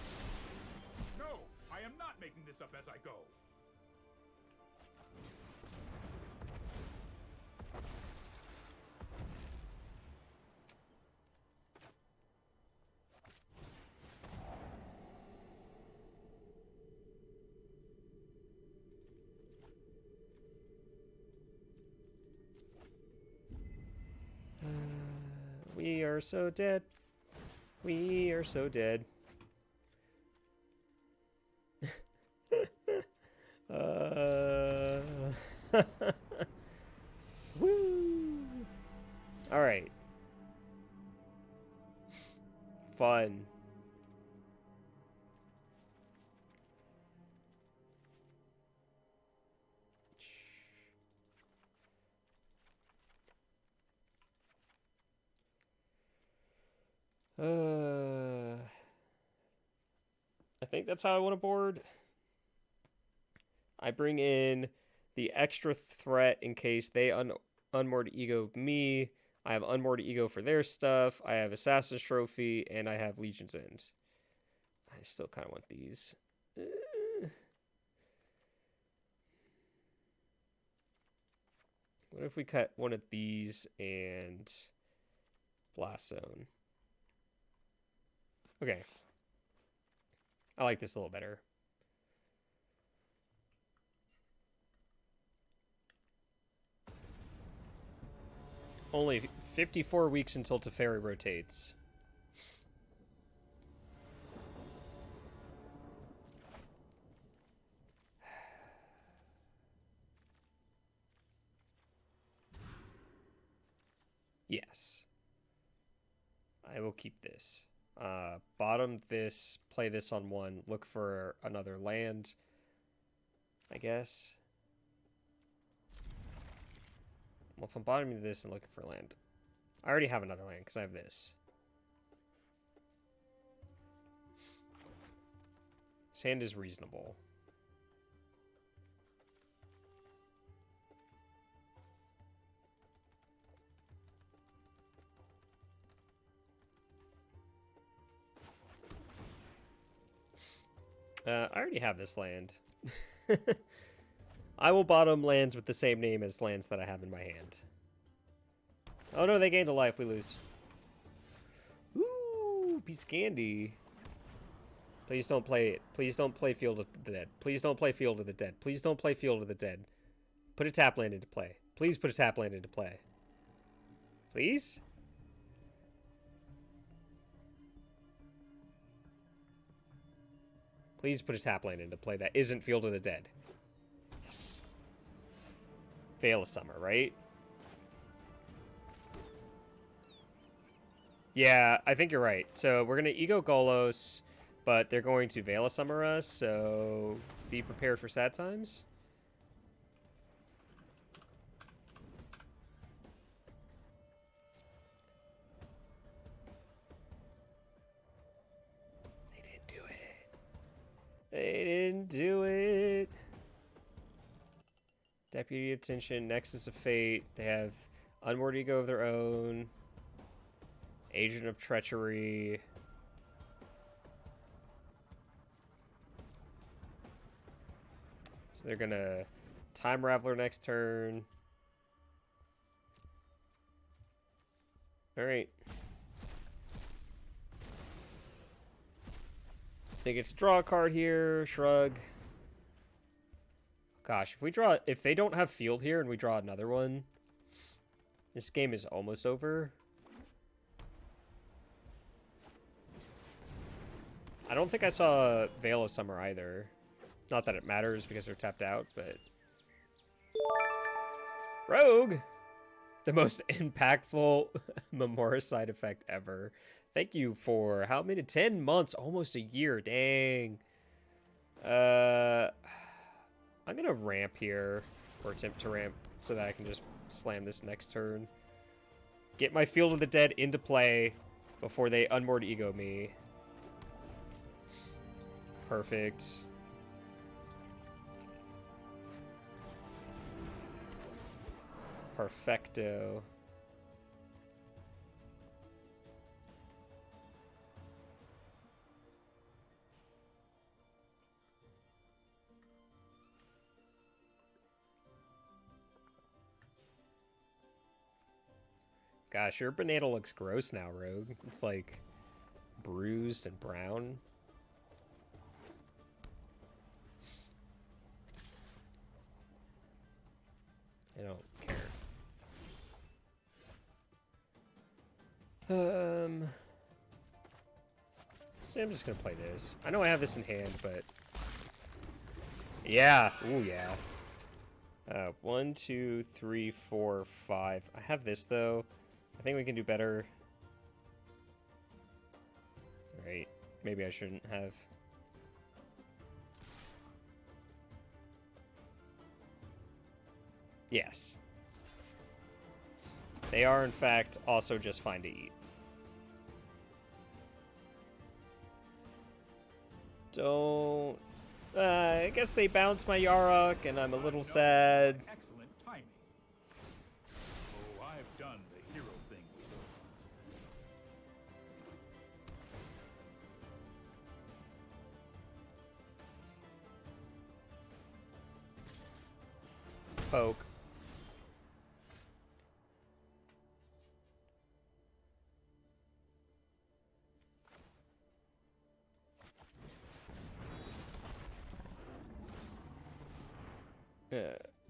No, I am not making this up as I go. We are so dead. We are so dead. Woo! All right. Fun. I think that's how I want to board. I bring in the extra threat in case they unmoored ego me. I have unmoored ego for their stuff. I have Assassin's Trophy, and I have Legion's End. I still kind of want these. What if we cut one of these and Blast Zone? Okay. I like this a little better. Only 54 weeks until Teferi rotates. Yes. I will keep this. Bottom this, play this on 1, look for another land, I guess. Well, if I'm bottoming this and looking for land, I already have another land because I have this. Sand is reasonable. I already have this land. I will bottom lands with the same name as lands that I have in my hand. Oh no, they gained a life. We lose. Ooh, Piscandy. Please don't play it. Please don't play Field of the Dead. Please don't play Field of the Dead. Please don't play Field of the Dead. Put a tap land into play. Please put a tap land into play. Please? Please put a tap land into play that isn't Field of the Dead. Yes. Veil of Summer, right? Yeah, I think you're right. So we're going to Ego Golos, but they're going to Veil of Summer us, so be prepared for sad times. They didn't do it. They didn't do it. Deputy Attention, Nexus of Fate. They have Unmoored Ego of their own. Agent of Treachery. So they're gonna Time Raveler next turn. Alright. They get to draw a card here. Shrug. Gosh, if they don't have field here and we draw another one, this game is almost over. I don't think I saw Veil of Summer either. Not that it matters because they're tapped out, but... Rogue! The most impactful Memora side effect ever. Thank you for how many? 10 months, almost a year. Dang. I'm gonna ramp here, or attempt to ramp, so that I can just slam this next turn. Get my Field of the Dead into play before they Unmoored Ego me. Perfect. Perfecto. Gosh, your banana looks gross now, Rogue. It's like bruised and brown. I don't care. So I'm just gonna play this. I know I have this in hand, but yeah. Ooh, yeah. 1, 2, 3, 4, 5. I have this though. I think we can do better. Right. Maybe I shouldn't have. Yes. They are, in fact, also just fine to eat. Don't... I guess they bounced my Yarok, and I'm a little sad. Excellent timing. Oh, I've done the hero thing. Poke.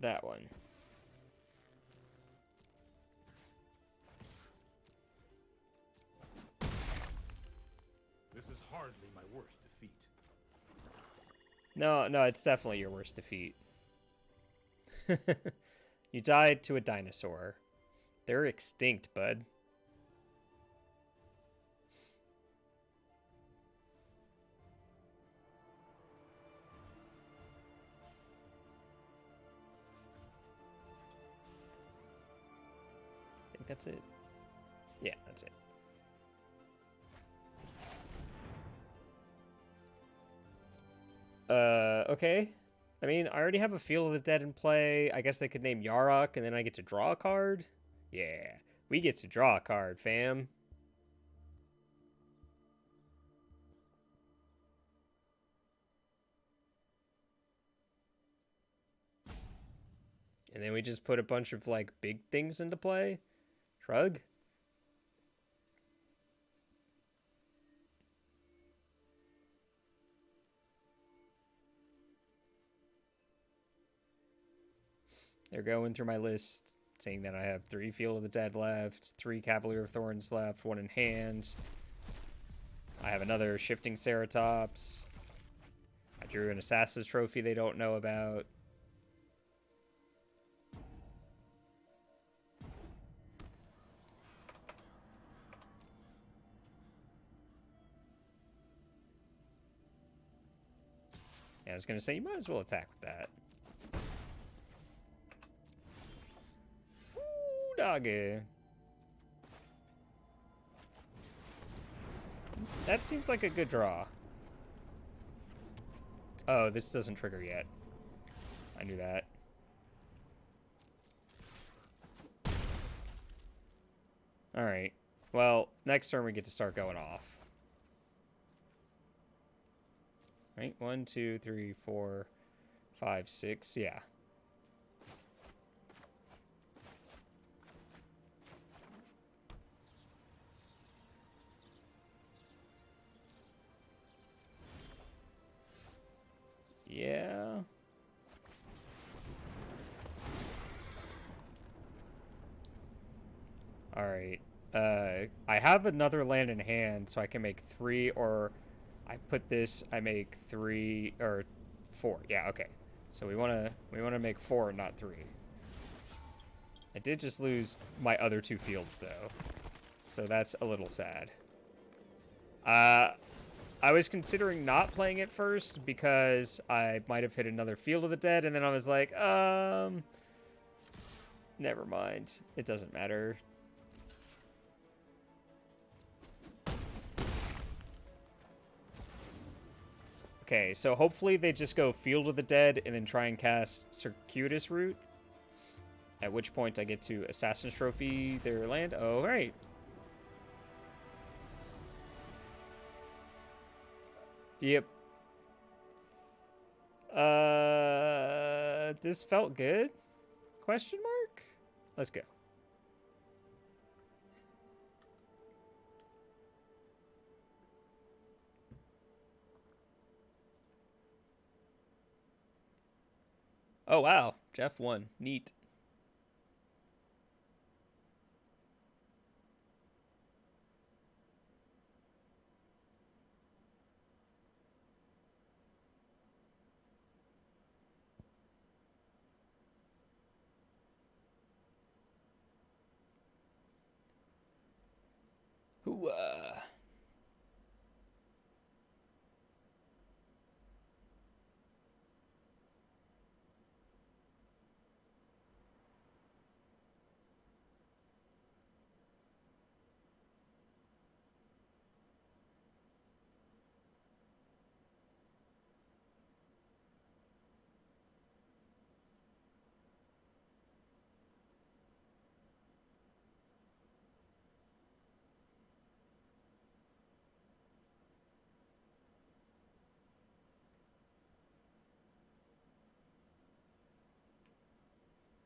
That one. This is hardly my worst defeat. No, it's definitely your worst defeat. You died to a dinosaur. They're extinct, bud. I think that's it. Yeah, that's it. Okay. I mean, I already have a Field of the Dead in play. I guess they could name Yarok, and then I get to draw a card? Yeah, we get to draw a card, fam. And then we just put a bunch of, like, big things into play? Shrug? They're going through my list, saying that I have 3 Field of the Dead left, 3 Cavalier of Thorns left, 1 in hand. I have another Shifting Ceratops. I drew an Assassin's Trophy they don't know about. Yeah, I was gonna say, you might as well attack with that. Ooh, doggy. That seems like a good draw. Oh, this doesn't trigger yet. I knew that. Alright. Well, next turn we get to start going off. Right? 1, 2, 3, 4, 5, 6. Yeah. Yeah. Alright. I have another land in hand, so I can make 3, or I put this, I make 3, or 4. Yeah, okay. So we wanna make 4, not 3. I did just lose my other 2 fields, though. So that's a little sad. I was considering not playing it first because I might have hit another Field of the Dead, and then I was like, never mind. It doesn't matter. Okay, so hopefully they just go Field of the Dead and then try and cast Circuitous Route. At which point I get to Assassin's Trophy their land. Oh, right. Yep. This felt good? Question mark? Let's go. Oh, wow. Jeff won. Neat. Hooah.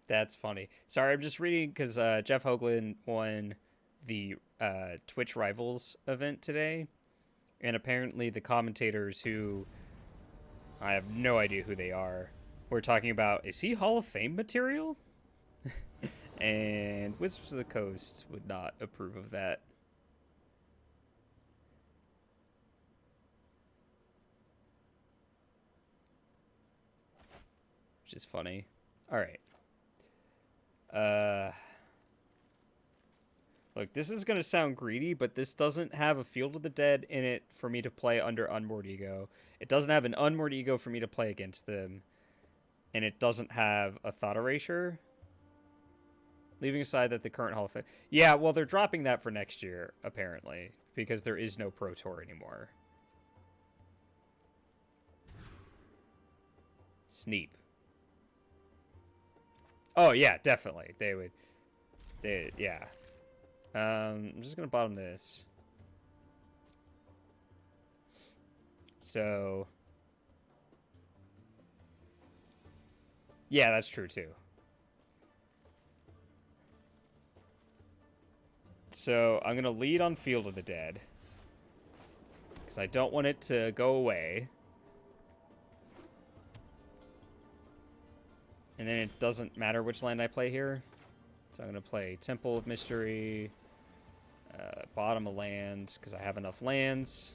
That's funny. Sorry, I'm just reading because Jeff Hoagland won the Twitch Rivals event today. And apparently the commentators, who I have no idea who they are, were talking about, is he Hall of Fame material? And Wizards of the Coast would not approve of that. Which is funny. Alright. Look, this is going to sound greedy, but this doesn't have a Field of the Dead in it for me to play under Unmoored Ego. It doesn't have an Unmoored Ego for me to play against them. And it doesn't have a Thought Erasure. Leaving aside that the current Hall of Fame... Yeah, well, they're dropping that for next year, apparently. Because there is no Pro Tour anymore. Sneep. Oh, yeah, definitely. They would... yeah. I'm just going to bottom this. So... yeah, that's true, too. So, I'm going to lead on Field of the Dead. Because I don't want it to go away. And then it doesn't matter which land I play here. So I'm going to play Temple of Mystery. Bottom of lands, because I have enough lands.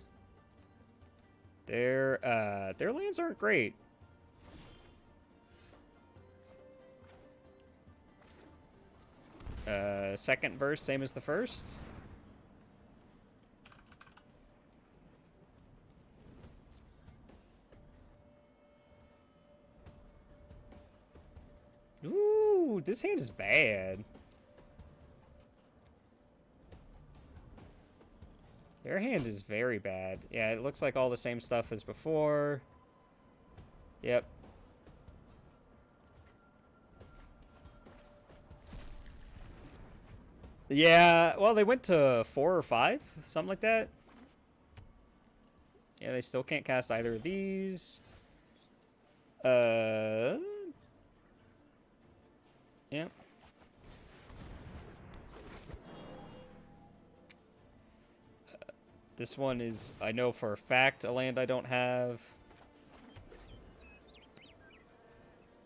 Their lands aren't great. Second verse, same as the first. Ooh, this hand is bad. Their hand is very bad. Yeah, it looks like all the same stuff as before. Yep. Yeah, well, they went to 4 or 5, something like that. Yeah, they still can't cast either of these. Yeah. This one is, I know for a fact, a land I don't have.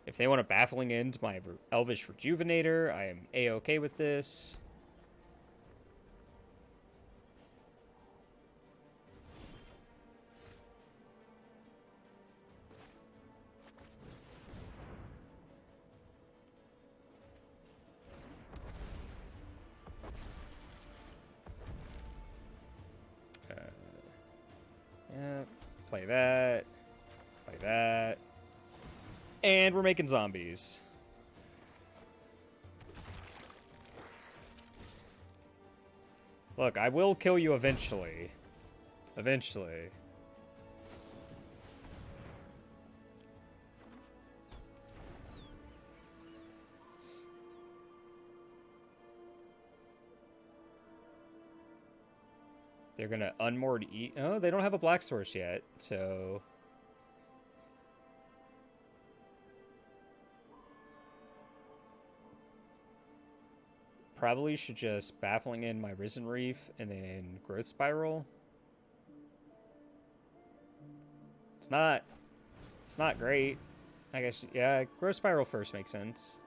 If they want a Baffling End my Elvish Rejuvenator, I am A-okay with this. Play that. Play that. And we're making zombies. Look, I will kill you eventually. Eventually. They're gonna unmoored eat. Oh, they don't have a black source yet, so. Probably should just Baffling in my Risen Reef and then Growth Spiral. It's not great. I guess, yeah, Growth Spiral first makes sense.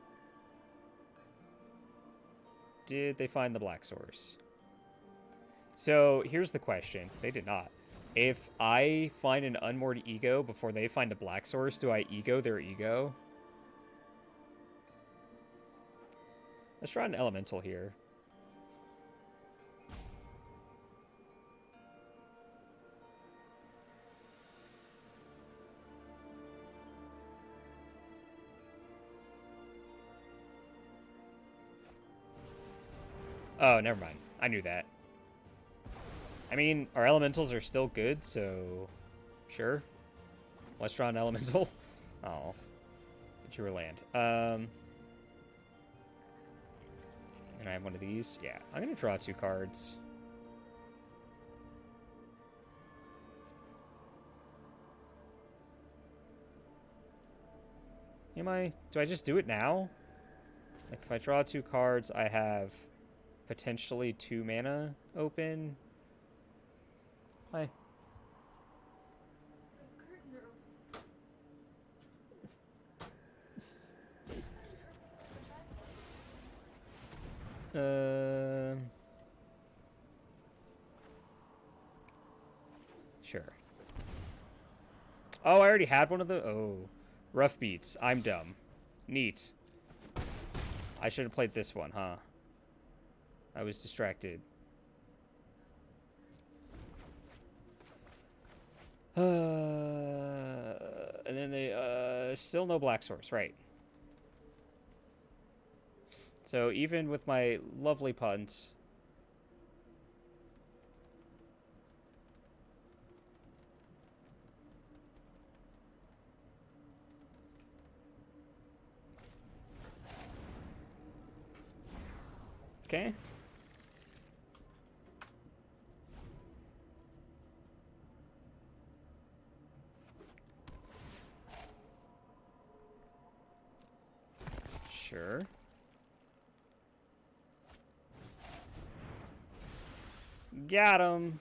Did they find the black source? So here's the question. They did not. If I find an unmoored ego before they find a black source, do I ego their ego? Let's try an elemental here. Oh, never mind. I knew that. I mean, our elementals are still good, so sure. Let's draw an elemental. Oh, but you were land. And I have one of these. Yeah, I'm gonna draw 2 cards. Do I just do it now? Like, if I draw 2 cards, I have potentially 2 mana open. Hi. Sure. Oh, I already had one of the... Oh. Rough beats. I'm dumb. Neat. I should have played this one, huh? I was distracted. And then they... still no black source, right. So even with my lovely punt... Okay. Sure. Got him.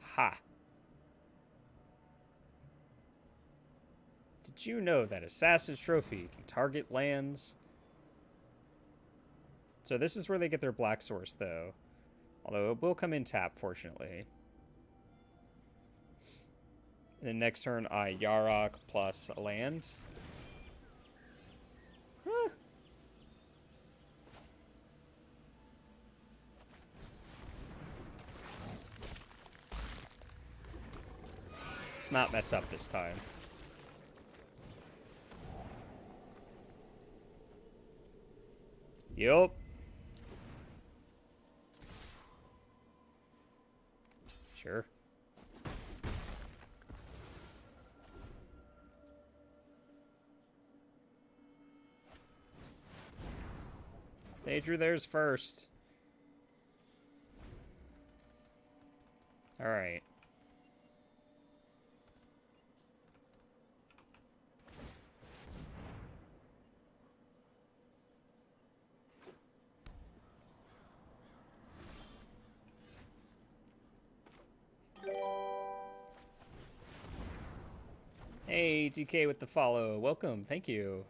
Ha. Did you know that Assassin's Trophy can target lands? So this is where they get their black source, though. Although it will come in tap, fortunately. And then next turn, I Yarok plus a land. Huh. Let's not mess up this time. Yup. Sure. They drew theirs first. All right. Hey, DK with the follow. Welcome. Thank you.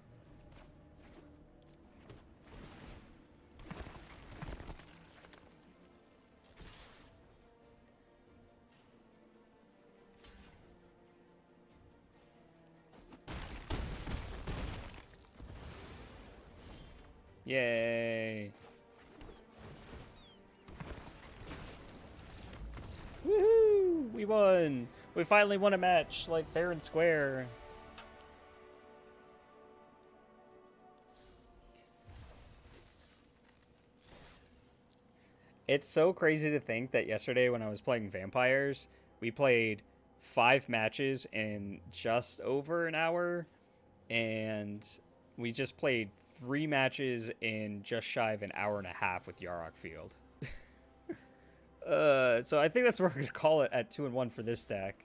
Yay. won! We finally won a match, like, fair and square. It's so crazy to think that yesterday when I was playing Vampires, we played 5 matches in just over an hour, and we just played 3 matches in just shy of an hour and a half with Yarok Field. So I think that's what we're going to call it at 2-1 for this deck.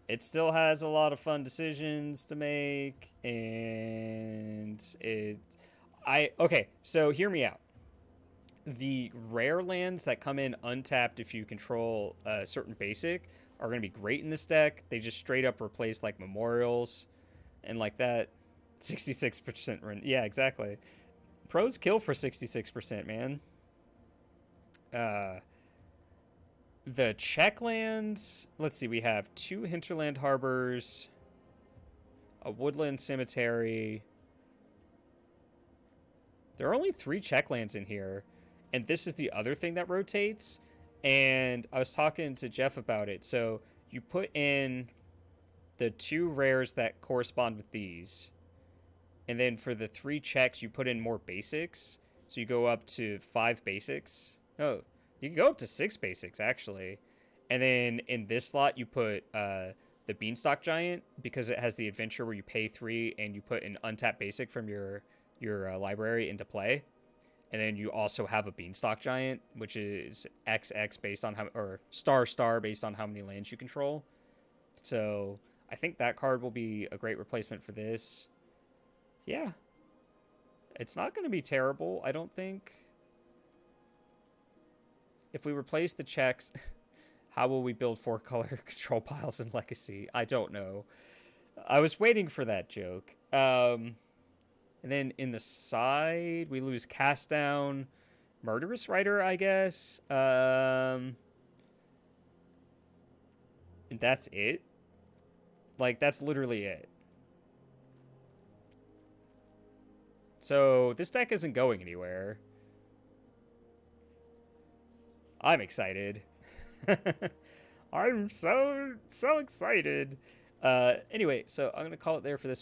It still has a lot of fun decisions to make, and okay, so hear me out. The rare lands that come in untapped if you control a certain basic are going to be great in this deck. They just straight up replace like memorials and like that. 66% run. Yeah, exactly. Pros kill for 66%, man. The check lands, let's see, we have 2 hinterland harbors, a woodland cemetery. There are only 3 check lands in here, and this is the other thing that rotates. And I was talking to Jeff about it. So you put in the 2 rares that correspond with these, and then for the 3 checks you put in more basics. So you go up to 5 basics. Oh, you can go up to 6 basics, actually. And then in this slot, you put the Beanstalk Giant, because it has the adventure where you pay 3 and you put an untapped basic from your library into play. And then you also have a Beanstalk Giant, which is XX based on how, or star based on how many lands you control. So I think that card will be a great replacement for this. Yeah. It's not going to be terrible, I don't think. If we replace the checks, how will we build 4-color control piles in Legacy? I don't know. I was waiting for that joke. And then in the side, we lose Cast Down, Murderous Rider, I guess. And that's it. Like, that's literally it. So this deck isn't going anywhere. I'm excited. I'm so excited. Anyway, so I'm going to call it there for this